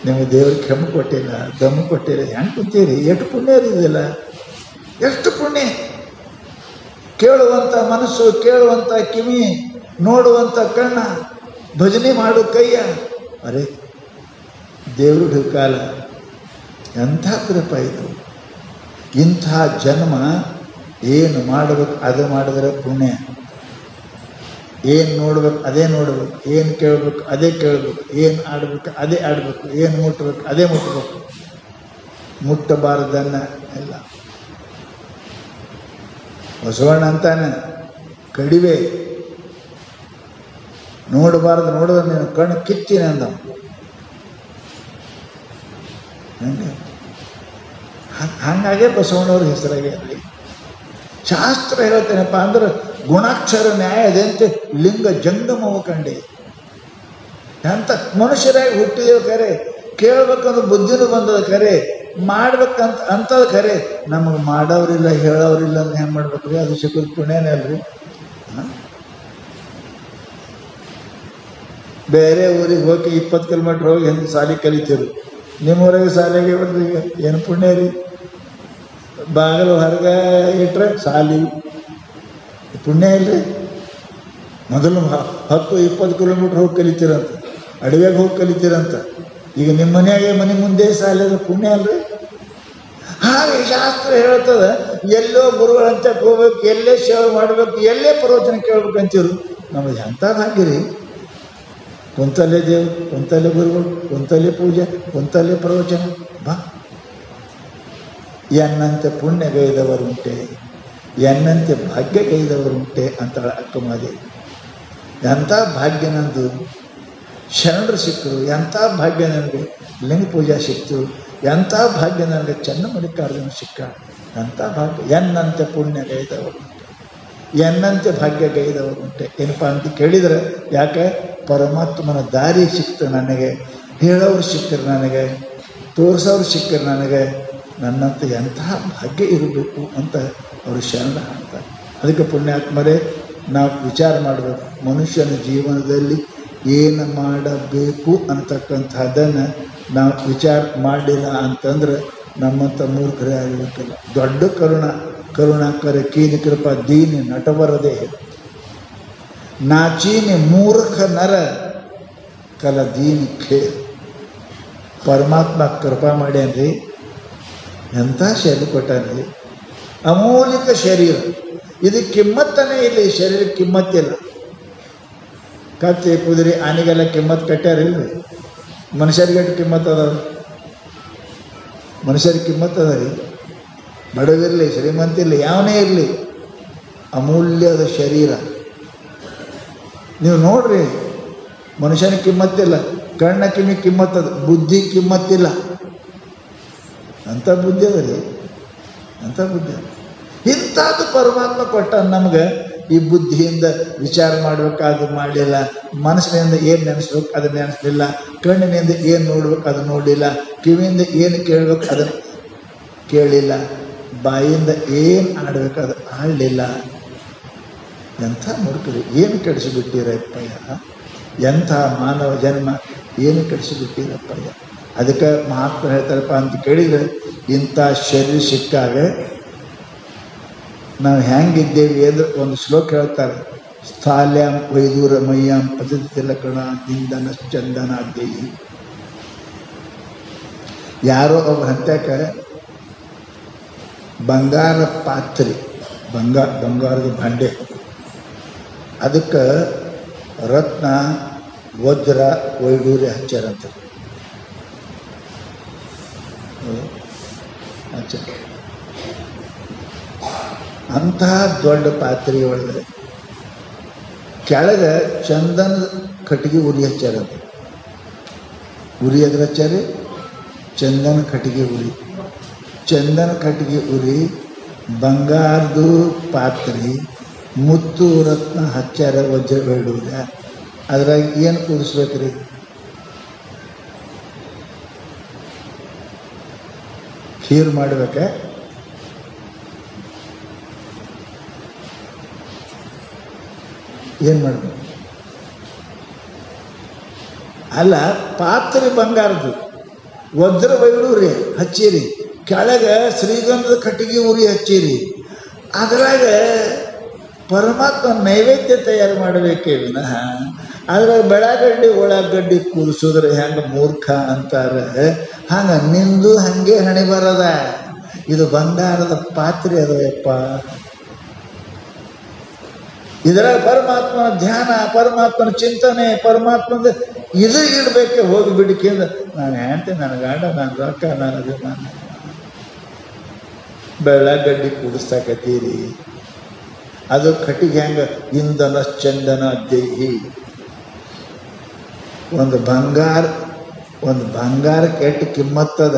ನಿಮಗೆ ದೇವ್ರಿಗೆ ಕೆಮ್ಮು ಕೊಟ್ಟಿಲ್ಲ, ದಮ್ಮು ಕೊಟ್ಟಿಲ್ಲ, ಹೆಂಗೆ ಕುಂತೀರಿ? ಎಷ್ಟು ಪುಣ್ಯ ಇರೋದಿಲ್ಲ, ಎಷ್ಟು ಪುಣ್ಯ. ಕೇಳುವಂಥ ಮನಸ್ಸು, ಕೇಳುವಂಥ ಕಿವಿ, ನೋಡುವಂಥ ಕಣ್ಣ, ಭಜನೆ ಮಾಡು ಕೈಯ. ಅರೆ ದೇವ್ರ ಕಾಲ ಎಂಥ ಕೃಪ ಇದು. ಇಂಥ ಜನ್ಮ ಏನು ಮಾಡಬೇಕು ಅದು ಮಾಡಿದ್ರೆ ಪುಣ್ಯ. ಏನು ನೋಡ್ಬೇಕು ಅದೇ ನೋಡ್ಬೇಕು, ಏನು ಕೇಳಬೇಕು ಅದೇ ಕೇಳಬೇಕು, ಏನು ಆಡಬೇಕು ಅದೇ ಆಡಬೇಕು, ಏನು ಮುಟ್ಟಬೇಕು ಅದೇ ಮುಟ್ಟಬೇಕು. ಮುಟ್ಟಬಾರ್ದನ್ನ ಎಲ್ಲ ಬಸವಣ್ಣ ಅಂತಾನೆ, ಕಡಿವೆ ನೋಡಬಾರ್ದು, ನೋಡಿದ್ರೆ ನೀನು ಕಣ್ಣು ಕಿತ್ತೀನಿ ಅಂದ. ಹಂಗಾಗೆ ಬಸವಣ್ಣವ್ರ ಹೆಸರಾಗೆ ಅಲ್ಲಿ ಶಾಸ್ತ್ರ ಹೇಳ್ತೇನಪ್ಪ ಅಂದ್ರೆ ಗುಣಾಕ್ಷರ ನ್ಯಾಯದಂತೆ ಲಿಂಗ ಜಂಗಮವು ಕಂಡೆ. ಅಂತ ಮನುಷ್ಯರಾಗಿ ಹುಟ್ಟಿದೇವು ಖರೆ, ಕೇಳ್ಬೇಕಂದ್ರೆ ಬುದ್ಧಿನೂ ಬಂದದ ಖರೆ, ಮಾಡ್ಬೇಕಂತ ಅಂತದ ಖರೆ. ನಮಗೆ ಮಾಡೋರಿಲ್ಲ, ಹೇಳೋರಿಲ್ಲ ಅಂದ್ರೆ ಹೆಂಗೆ ಮಾಡ್ಬೇಕು ರೀ? ಅದು ಸಿಗೋದು ಪುಣ್ಯನೇ ಅಲ್ರಿ. ಬೇರೆ ಊರಿಗೆ ಹೋಗಿ 20 ಕಿಲೋಮೀಟ್ರ್ ಹೋಗಿ ಹೆಂಗೆ ಶಾಲೆ ಕಲಿತೀರಿ. ನಿಮ್ಮೂರಾಗ ಶಾಲೆಗೆ ಬಂದು ಈಗ ಏನು ಪುಣ್ಯ ರೀ? ಬಾಗಿಲು ಹೊರಗೆ ಇಟ್ರೆ ಶಾಲೆ ಪುಣ್ಯ ಇಲ್ಲರಿ. ಮೊದಲು 10-20 ಕಿಲೋಮೀಟ್ರ್ ಹೋಗಿ ಕಲಿತೀರಂತ, ಅಡವ್ಯಾಗ ಹೋಗಿ ಕಲಿತೀರಂತ. ಈಗ ನಿಮ್ಮ ಮನೆಯಾಗೆ ಮನೆ ಮುಂದೆ ಶಾಲೆ ಪುಣ್ಯ ಅಲ್ರಿ. ಹಾಗೆ ಶಾಸ್ತ್ರ ಹೇಳ್ತದೆ, ಎಲ್ಲೋ ಗುರುಗಳಂತ ಹೋಗ್ಬೇಕು, ಎಲ್ಲೇ ಸೇವೆ ಮಾಡಬೇಕು, ಎಲ್ಲೇ ಪ್ರವಚನ ಕೇಳ್ಬೇಕು ಅಂತೀರು. ನಮಗೆ ಎಂಥ ಭಾಗ್ಯರಿ. ಕುಂತಲ್ಲೇ ದೇವರು, ಕುಂತಲ್ಲೇ ಗುರುಗಳು, ಕುಂತಲ್ಲೇ ಪೂಜೆ, ಕುಂತಲ್ಲೇ ಪ್ರವಚನ. ಬಾ ಎನ್ನಂತೆ ಪುಣ್ಯಗೈದವರುಂಟೆ, ಎನ್ನಂತೆ ಭಾಗ್ಯಗೈದವರುಂಟೆ ಅಂತ ಅಕ್ಕಮಾದೇವಿ. ಎಂಥ ಭಾಗ್ಯ ನಂದು. ಶರಣರು ಸಿಕ್ಕರು, ಎಂಥ ಭಾಗ್ಯ ನನಗೆ ಲಿಂಗ ಪೂಜಾ ಸಿಕ್ತು, ಎಂಥ ಭಾಗ್ಯ ನನಗೆ ಚನ್ನಮಲ್ಲಿಕಾರ್ಜುನ ಸಿಕ್ಕ, ಎಂಥ ಭಾಗ್ಯ. ಎನ್ನಂತೆ ಪುಣ್ಯ ಗೈದವರುಂಟೆ, ಎನ್ನಂತೆ ಭಾಗ್ಯ ಗೈದವರುಂಟೆ. ಏನಪ್ಪ ಅಂತ ಕೇಳಿದರೆ, ಯಾಕೆ ಪರಮಾತ್ಮನ ದಾರಿ ಸಿಕ್ತು ನನಗೆ, ಹೇಳೋರು ಸಿಕ್ಕರು ನನಗೆ, ತೋರಿಸೋರು ಸಿಕ್ಕರು ನನಗೆ, ನನ್ನಂತ ಎಂತಹ ಭಾಗ್ಯ ಇರಬೇಕು ಅಂತ ಅವರು ಶರಣ ಅಂತಾರೆ. ಅದಕ್ಕೆ ಪುಣ್ಯಾತ್ಮರೇ, ನಾವು ವಿಚಾರ ಮಾಡಬೇಕು, ಮನುಷ್ಯನ ಜೀವನದಲ್ಲಿ ಏನು ಮಾಡಬೇಕು ಅಂತಕ್ಕಂಥದ್ದನ್ನು ನಾವು ವಿಚಾರ ಮಾಡಿಲ್ಲ ಅಂತಂದ್ರೆ ನಮ್ಮಂಥ ಮೂರ್ಖರೇ ಆಗಬೇಕಿಲ್ಲ. ದೊಡ್ಡ ಕರುಣಾಕರ ಕೀನಿ ಕೃಪಾ ದೀನಿ ನಟವರದೇ ನಾಚೀನಿ ಮೂರ್ಖ ನರ ಕಲ ದೀನಿ ಖೇ. ಪರಮಾತ್ಮ ಕೃಪಾ ಮಾಡ್ಯಾನ್ರಿ, ಎಂಥ ಶರೀರ ಕೊಟ್ಟಾನ್ರಿ, ಅಮೂಲಿಕ ಶರೀರ. ಇದು ಕಿಮ್ಮತ್ತನೇ ಇಲ್ಲ, ಈ ಶರೀರಕ್ಕೆ ಕಿಮ್ಮತ್ತಿಲ್ಲ. ಕತ್ತೆ ಕುದುರೆ ಆನೆಗೆಲ್ಲ ಕಿಮ್ಮತ್ತು ಕಟ್ಟ್ಯಾರಿಲ್ರಿ, ಮನುಷ್ಯರಿಗೆ ಕಿಮ್ಮತ್ತು ಅದ, ಮನುಷ್ಯರಿಗೆ ಕಿಮ್ಮತ್ತು ಅದ ರೀ. ಬಡವಿರಲಿ ಶ್ರೀಮಂತಿರಲಿ ಯಾವನೇ ಇರಲಿ, ಅಮೂಲ್ಯದ ಶರೀರ. ನೀವು ನೋಡ್ರಿ, ಮನುಷ್ಯನಿಗೆ ಕಿಮ್ಮತ್ತಿಲ್ಲ, ಕಣ್ಣ ಕಿಮ್ಮಿ ಕಿಮ್ಮತ್ತದ, ಬುದ್ಧಿ ಕಿಮ್ಮತ್ತಿಲ್ಲ. ಅಂಥ ಬುದ್ಧಿ ಅದ ರೀ, ಅಂಥ ಬುದ್ಧಿ. ಇಂಥದ್ದು ಪರಮಾತ್ಮ ಕೊಟ್ಟ ನಮ್ಗೆ. ಈ ಬುದ್ಧಿಯಿಂದ ವಿಚಾರ ಮಾಡಬೇಕಾದ್ರು ಮಾಡಲಿಲ್ಲ, ಮನಸ್ಸಿನಿಂದ ಏನು ನೆನೆಸ್ಬೇಕು ಅದನ್ನು ನೆನೆಸಲಿಲ್ಲ, ಕಣ್ಣಿನಿಂದ ಏನು ನೋಡ್ಬೇಕು ಅದನ್ನು ನೋಡಲಿಲ್ಲ, ಕಿವಿಯಿಂದ ಏನು ಕೇಳಬೇಕು ಅದನ್ನು ಕೇಳಲಿಲ್ಲ, ಬಾಯಿಂದ ಏನು ಆಡಬೇಕು ಅದು ಆಡಲಿಲ್ಲ. ಎಂಥ ಮುಡುಕರು, ಏನು ಕೆಡಿಸಿಬಿಟ್ಟಿರಪ್ಪಯ್ಯ, ಎಂಥ ಮಾನವ ಜನ್ಮ ಏನು ಕೆಡಿಸಿಬಿಟ್ಟಿರಪ್ಪಯ್ಯ. ಅದಕ್ಕೆ ಮಹಾತ್ಮ ಹೇಳ್ತಾರಪ್ಪ ಅಂತ ಕೇಳಿದರೆ, ಇಂಥ ಶರೀರ ಸಿಕ್ಕಾಗ ನಾವು ಹೆಂಗಿದ್ದೇವೆ ಅಂದ್ರೆ ಒಂದು ಶ್ಲೋಕ ಹೇಳ್ತಾರೆ, ಸ್ಥಾಲ್ಯಾಂ ವೈದೂರ ಮಯ್ಯಾಂ ಪದ್ಧತಿ ತಿಲಕಣ ಇಂಧನ ಚಂದನ ದೇಹಿ. ಯಾರೋ ಒಬ್ಬ ಹಂತಕ ಬಂಗಾರ ಪಾತ್ರೆ, ಬಂಗಾರದ ಭಾಂಡೆ, ಅದಕ್ಕೆ ರತ್ನ ವಜ್ರ ವೈಡೂರ್ಯ ಹಚ್ಚಾರಂತ. ಅಂತಹ ದೊಡ್ಡ ಪಾತ್ರೆ ಒಳಗೆ ಕೆಳಗೆ ಚಂದನ ಕಟ್ಟಿಗೆ ಉರಿ ಹಚ್ಚಾರಂತ. ಉರಿ ಎದ್ರ ಹಚ್ಚಾರಿ? ಚಂದನ ಕಟ್ಟಿಗೆ ಉರಿ. ಚಂದನ ಕಟ್ಟಿಗೆ ಉರಿ, ಬಂಗಾರದು ಪಾತ್ರೆ, ಮುತ್ತು ರತ್ನ ಹಚ್ಚಾರ, ವಜ್ರ ಬೇಡೂರ. ಅದ್ರಾಗ ಏನು ಕೂಡಿಸ್ಬೇಕ್ರಿ? ಖೀರ್ ಮಾಡ್ಬೇಕ? ಏನು ಮಾಡಬೇಕು? ಅಲ್ಲ, ಪಾತ್ರೆ ಬಂಗಾರದು, ವಜ್ರ ಬೈಡೂರಿ ಹಚ್ಚಿರಿ, ಕೆಳಗೆ ಶ್ರೀಗಂಧದ ಕಟ್ಟಿಗೆ ಉರಿ ಹಚ್ಚಿರಿ. ಅದ್ರಾಗ ಪರಮಾತ್ಮ ನೈವೇದ್ಯ ತಯಾರು ಮಾಡಬೇಕೇ ವಿನಃ ಅದ್ರಾಗ ಬೆಳಗಡ್ಡಿ ಒಳಗಡ್ಡಿ ಕೂರಿಸಿದ್ರೆ ಹೆಂಗೆ ಮೂರ್ಖ ಅಂತಾರೆ, ಹಂಗೆ ನಿಂದು ಹಾಗೆ ಹಣೆ ಬರದ. ಇದು ಬಂಗಾರದ ಪಾತ್ರೆ ಅದಪ್ಪ. ಇದರಾಗ ಪರಮಾತ್ಮನ ಧ್ಯಾನ, ಪರಮಾತ್ಮನ ಚಿಂತನೆ, ಪರಮಾತ್ಮದ ಇದು ಇಡಬೇಕೆ. ಹೋಗಿ ಬಿಡಿಕೆಂದ ನಾನು ಹೇಳ್ತೇನೆ, ನನ್ನ ಗಂಡ, ನನ್ನ ರೊಕ್ಕ, ನನ್ನ ಅಭಿಮಾನ. ಬೆಳಗಡ್ಡಿ ಕೂಡಿಸ್ತಾಕತ್ತೀರಿ, ಅದು ಕಟ್ಟಿಗೆ ಹೆಂಗ ಇಂಧನ ಚಂದನ ದೇಹಿ. ಒಂದು ಬಂಗಾರಕ್ಕೆ ಎಷ್ಟು ಕಿಮ್ಮತ್ತದ,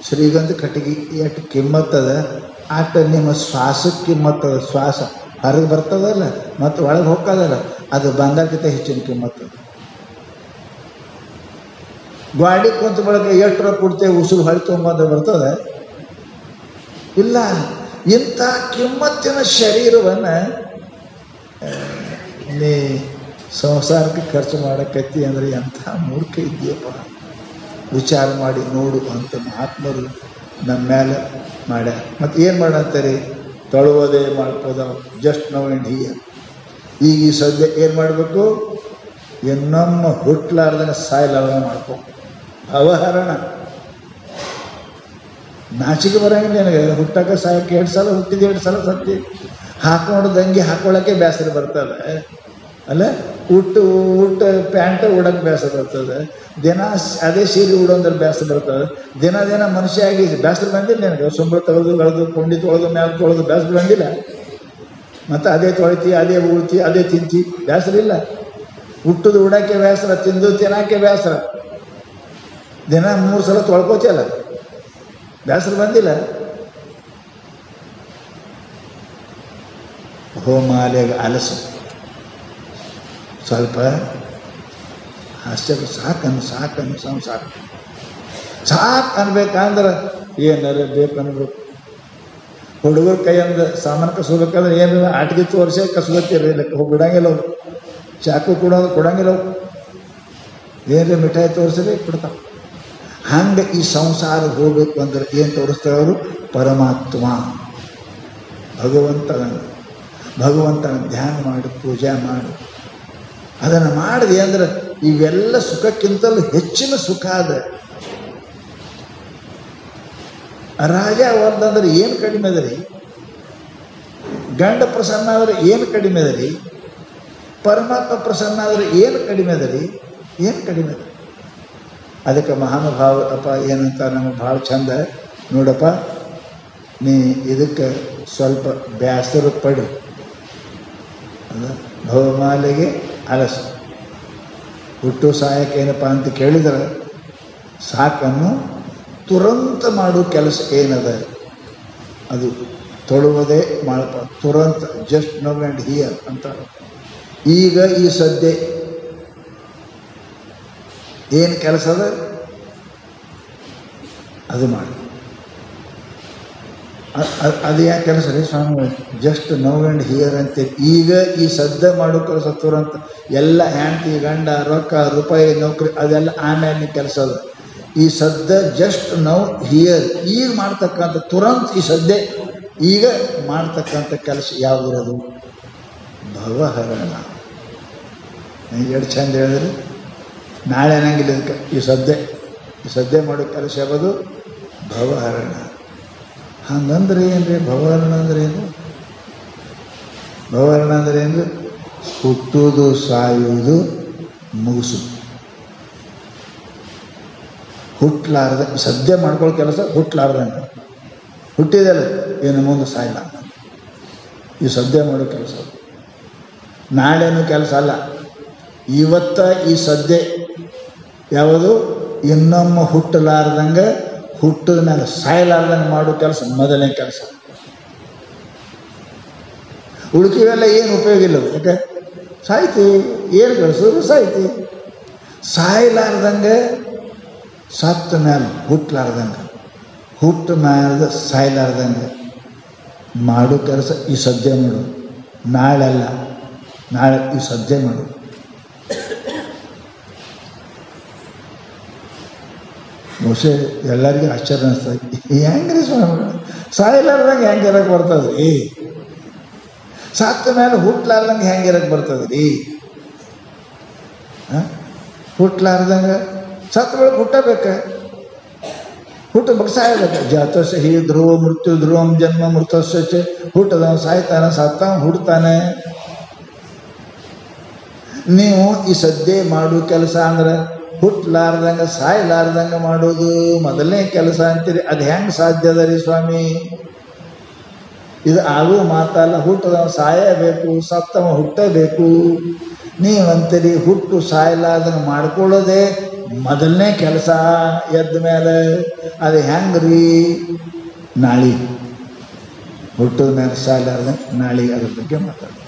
ಶ್ರೀಗಂಧ ಕಟ್ಟಿಗೆ ಎಷ್ಟು ಕಿಮ್ಮತ್ತದ, ಆಟ ನಿಮ್ಮ ಶ್ವಾಸಕ್ಕೆ ಕಿಮ್ಮತ್ತದ. ಶ್ವಾಸ ಹೊರಗೆ ಬರ್ತದಲ್ಲ ಮತ್ತು ಒಳಗೆ ಹೋಗ್ತದಲ್ಲ, ಅದು ಬಂಗಾರಕ್ಕಿಂತ ಹೆಚ್ಚಿನ ಕಿಮ್ಮತ್ತದ. ಗಾಡಿ ಕುಂತ ಬಳಕೆ ಎಷ್ಟು ರೊಕ್ಕ ಕೊಡ್ತೇವೆ, ಉಸುರು ಹೊಳೆ ತೊಗೊಂಬಂದು ಬರ್ತದೆ ಇಲ್ಲ. ಇಂಥ ಕಿಮ್ಮತ್ತಿನ ಶರೀರವನ್ನು ನೀ ಸಂಸಾರಕ್ಕೆ ಖರ್ಚು ಮಾಡಕತ್ತಿ ಅಂದರೆ ಎಂಥ ಮೂರ್ಖ ಇದೆಯಪ್ಪ. ವಿಚಾರ ಮಾಡಿ ನೋಡು ಅಂತ ಮಹಾತ್ಮರು ನಮ್ಮ ಮೇಲೆ ಮಾಡ್ಯಾರ. ಮತ್ತು ಏನು ಮಾಡಂತಾರೆ? ತೊಳುವುದೇ ಮಾಡ್ಬೋದ ಜಸ್ಟ್ ನೋ ಆ್ಯಂಡ್ ಹಿಯರ್. ಈಗ ಈ ಸದ್ಯ ಏನು ಮಾಡಬೇಕು? ಇನ್ನೊಮ್ಮೆ ಹುಟ್ಟಲಾರ್ದನೆ ಸಾಯಲಾರ್ದ ಮಾಡ್ಕೊ. ಅವಹರಣ ನಾಚಿಕೆ ಬರೋಂಗಿಲ್ಲ ನನಗೆ. ಹುಟ್ಟಕ್ಕೆ ಸಾಯಕ್ಕೆ 2 ಸಲ ಹುಟ್ಟಿದ, 2 ಸಲ ಸತ್ತಿ. ಹಾಕೊಂಡು ದಂಗಿ ಹಾಕೊಳ್ಳೋಕ್ಕೆ ಬೇಸರ ಬರ್ತದೆ ಅಲ್ಲ. ಉಟ್ಟು ಪ್ಯಾಂಟ್ ಉಡೋಕ್ಕೆ ಬೇಸರ ಬರ್ತದೆ. ದಿನ ಅದೇ ಸೀರೆ ಉಡೋಂದ್ರೆ ಬೇಸರ ಬರ್ತದೆ. ದಿನ ಮನುಷ್ಯ ಆಗಿ ಬೇಸರ ಬಂದಿಲ್ಲ ನನಗೆ. ಸುಂಬಳ ತೊಳೆದು ಕೊಂಡಿ ತೊಳೆದು ಮ್ಯಾಲ ತೊಳೆದು ಬೇಸರ ಬಂದಿಲ್ಲ. ಮತ್ತು ಅದೇ ತೊಳಿತಿ, ಅದೇ ಉಳ್ತಿ, ಅದೇ ತಿಂತಿ, ಬೇಸರ ಇಲ್ಲ. ಹುಟ್ಟುದು ಉಡಕ್ಕೆ ಬೇಸರ, ತಿಂದು ತಿನ್ನಕ್ಕೆ ಬೇಸರ. ದಿನ 3 ಸಲ ತೊಳ್ಕೋತಿಯಲ್ಲ, ಬೇಸರ ಬಂದಿಲ್ಲ? ಹೋಮಾಲೆಗೆ ಅಲಸು ಸ್ವಲ್ಪ ಆಶ್ಚರ್ಯ. ಸಾಕನ್ನು ಸಾಕು ಅನ್ಬೇಕಂದ್ರೆ ಏನಾರ ಬೇಕು ಅನ್ಬೇಕು. ಹುಡುಗರ ಕೈಯಿಂದ ಸಾಮಾನು ಕಸ್ಕೋಬೇಕಂದ್ರೆ ಏನು ಆಟಿಗೆ ತೋರಿಸಿ ಕಸ್ಕೊತಿರಲಿಲ್ಲ, ಬಿಡಂಗಿಲ್ಲ ಅವ್ರು. ಚಾಕು ಕೊಡಂಗಿಲ್ಲ ಅವ್ರು. ಏನ್ರಿ ಮಿಠಾಯಿ ತೋರಿಸಿದ್ರೆ ಕೊಡ್ತಾವೆ. ಹಂಗೆ ಈ ಸಂಸಾರ ಹೋಗ್ಬೇಕು ಅಂದ್ರೆ ಏನು ತೋರಿಸ್ತಾರೆ ಅವರು? ಪರಮಾತ್ಮ, ಭಗವಂತನ ಧ್ಯಾನ ಮಾಡು, ಪೂಜೆ ಮಾಡು. ಅದನ್ನು ಮಾಡಿದೆ ಅಂದ್ರೆ ಇವೆಲ್ಲ ಸುಖಕ್ಕಿಂತಲೂ ಹೆಚ್ಚಿನ ಸುಖ ಅದ. ರಾಜ ಒಂದಂದ್ರೆ ಏನು ಕಡಿಮೆ ಅದ ರೀ? ಗಂಡ ಪ್ರಸನ್ನ ಆದರೆ ಏನು ಕಡಿಮೆ ಅದ ರೀ? ಪರಮಾತ್ಮ ಪ್ರಸನ್ನ ಆದರೆ ಏನು ಕಡಿಮೆ ಅದ ರೀ? ಏನು ಕಡಿಮೆ ಅದ? ಅದಕ್ಕೆ ಮಹಾನುಭಾವ ಅಪ್ಪ ಏನಂತ ನಮಗೆ ಭಾಳ ಚಂದ ನೋಡಪ್ಪ, ನೀ ಇದಕ್ಕೆ ಸ್ವಲ್ಪ ಬೇಸರ ಪಡು. ಭವಮಾಲೆಗೆ ಅಲಸು. ಹುಟ್ಟು ಸಾಯಕ್ಕೆ ಏನಪ್ಪ ಅಂತ ಕೇಳಿದ್ರೆ ಸಾಕನ್ನು ತುರಂತ ಮಾಡೋ ಕೆಲಸ ಏನದ ಅದು ತೊಳುವುದೇ ಮಾಡಪ್ಪ. ತುರಂತ, ಜಸ್ಟ್ ನೌ ಆ್ಯಂಡ್ ಹಿಯರ್ ಅಂತ. ಈಗ ಈ ಸದ್ಯ ಏನು ಕೆಲಸ ಅದ ಅದು ಮಾಡಿ. ಅದು ಯಾಕೆ ಕೆಲಸ ರೀ ಸ್ವಾಮಿ? ಜಸ್ಟ್ ನೌ ಆ್ಯಂಡ್ ಹಿಯರ್ ಅಂತೇಳಿ ಈಗ ಈ ಸದ್ಯ ಮಾಡೋ ಕೆಲಸ ತುರಂತ. ಎಲ್ಲ ಹೆಂಡತಿ ಗಂಡ ರೊಕ್ಕ ರೂಪಾಯಿ ನೌಕರಿ ಅದೆಲ್ಲ ಆಮೇಲೆ ಕೆಲಸ ಅದು. ಈ ಸದ್ಯ ಜಸ್ಟ್ ನೌ ಹಿಯರ್ ಈಗ ಮಾಡ್ತಕ್ಕಂಥ ತುರಂತ, ಈ ಸದ್ಯ ಈಗ ಮಾಡ್ತಕ್ಕಂಥ ಕೆಲಸ ಯಾವುದಿರೋದು? ಭವಹರಣ. ಎಷ್ಟು ಚಂದ ಹೇಳಿದ್ರೆ ನಾಳೆ ಅನ್ನಂಗಿಲ್ಲ ಇದಕ್ಕೆ. ಈ ಸದ್ಯ ಮಾಡೋ ಕೆಲಸ ಯಾವುದು? ಭವಹರಣ. ಹಂಗಂದ್ರೆ ಏನು ರೀ ಭವಹರಣ ಅಂದ್ರೆ ಏನು? ಭವಹರಣ ಅಂದ್ರೆ ಏನು? ಹುಟ್ಟುವುದು ಸಾಯುವುದು ಮುಗಿಸು. ಹುಟ್ಟಲಾರ್ದ ಸದ್ಯ ಮಾಡ್ಕೊಳ್ಳೋ ಕೆಲಸ ಹುಟ್ಟಲಾರ್ದಂಗೆ. ಹುಟ್ಟಿದಲ್ಲ ಏನು ಮುಂದೆ ಸಾಯಿಲ್ಲ. ಈ ಸದ್ಯ ಮಾಡೋ ಕೆಲಸ ನಾಳೆನೂ ಕೆಲಸ ಅಲ್ಲ. ಇವತ್ತ ಈ ಸದ್ಯ ಯಾವುದು? ಇನ್ನೊಮ್ಮೆ ಹುಟ್ಟಲಾರ್ದಂಗೆ, ಹುಟ್ಟಿದ ಮೇಲೆ ಸಾಯಲಾರ್ದಂಗೆ ಮಾಡೋ ಕೆಲಸ ಮೊದಲನೇ ಕೆಲಸ. ಉಳುಕಿವೆಲ್ಲ ಏನು ಉಪಯೋಗ ಇಲ್ಲ. ಯಾಕೆ? ಸಾಯ್ತಿ, ಏನು ಗಳಿಸೋದು ಸಾಯ್ತಿ. ಸಾಯಲಾರ್ದಂಗೆ, ಸತ್ತ ಮೇಲೆ ಹುಟ್ಟಲಾರ್ದಂಗೆ, ಹುಟ್ಟ ಮೇಲೆ ಸಾಯಲಾರ್ದಂಗೆ ಮಾಡೋ ಕೆಲಸ ಈ ಸದ್ಯ ಮಾಡು. ನಾಳೆ ಅಲ್ಲ, ನಾಳೆ ಈ ಸದ್ಯ ಮಾಡು. ಬಹುಶಃ ಎಲ್ಲರಿಗೂ ಆಶ್ಚರ್ಯ ಅನಿಸ್ತದೆ. ಹೆಂಗ್ರಿ ಸ್ವಾಮಿ ಸಾಯಲಾರ್ದಂಗೆ ಹೆಂಗೆ ಇರಕ್ಕೆ ಬರ್ತದೆ ರೀ? ಸತ್ತ ಮೇಲೆ ಹುಟ್ಟಲಾರ್ದಂಗೆ ಹೆಂಗೆ ಇರಕ್ಕೆ ಬರ್ತದೆ ರೀ? ಹುಟ್ಟಲಾರ್ದಂಗೆ ಸತ್ತ ಬೆಳಗ್ಗೆ ಹುಟ್ಟಬೇಕು, ಹುಟ್ಟಬೇಕು, ಸಾಯಬೇಕು. ಜಾತಸ್ಯ ಹಿ ಧ್ರುವ ಮೃತ್ಯು ಧ್ರುವಂ ಜನ್ಮ ಮೃತಸ್ಯ. ಹುಟ್ಟದವನು ಸಾಯ್ತಾನೆ, ಸತ್ತವನು ಹುಡ್ತಾನೆ. ನೀವು ಈ ಸದ್ಯ ಮಾಡೋ ಕೆಲಸ ಅಂದ್ರೆ ಹುಟ್ಟಲಾರ್ದಂಗೆ ಸಾಯಲಾರ್ದಂಗೆ ಮಾಡೋದು ಮೊದಲನೇ ಕೆಲಸ ಅಂತೀರಿ. ಅದು ಹೆಂಗೆ ಸಾಧ್ಯ ಅದ ರೀ ಸ್ವಾಮಿ? ಇದು ಆಗುವ ಮಾತಲ್ಲ. ಹುಟ್ಟದವ ಸಾಯಬೇಕು, ಸತ್ತವ ಹುಟ್ಟಬೇಕು. ನೀವಂತೀರಿ ಹುಟ್ಟು ಸಾಯಲಾರ್ದಂಗೆ ಮಾಡ್ಕೊಳ್ಳೋದೇ ಮೊದಲನೇ ಕೆಲಸ ಎದ್ದ ಮೇಲೆ. ಅದು ಹೆಂಗೆ ರೀ? ನಾಳೆ ಹುಟ್ಟದ ಮೇಲೆ ಸಾಯಲಾರ್ದಂಗೆ ನಾಳೆ ಅದ್ರ ಬಗ್ಗೆ ಮಾತಾಡೋದು.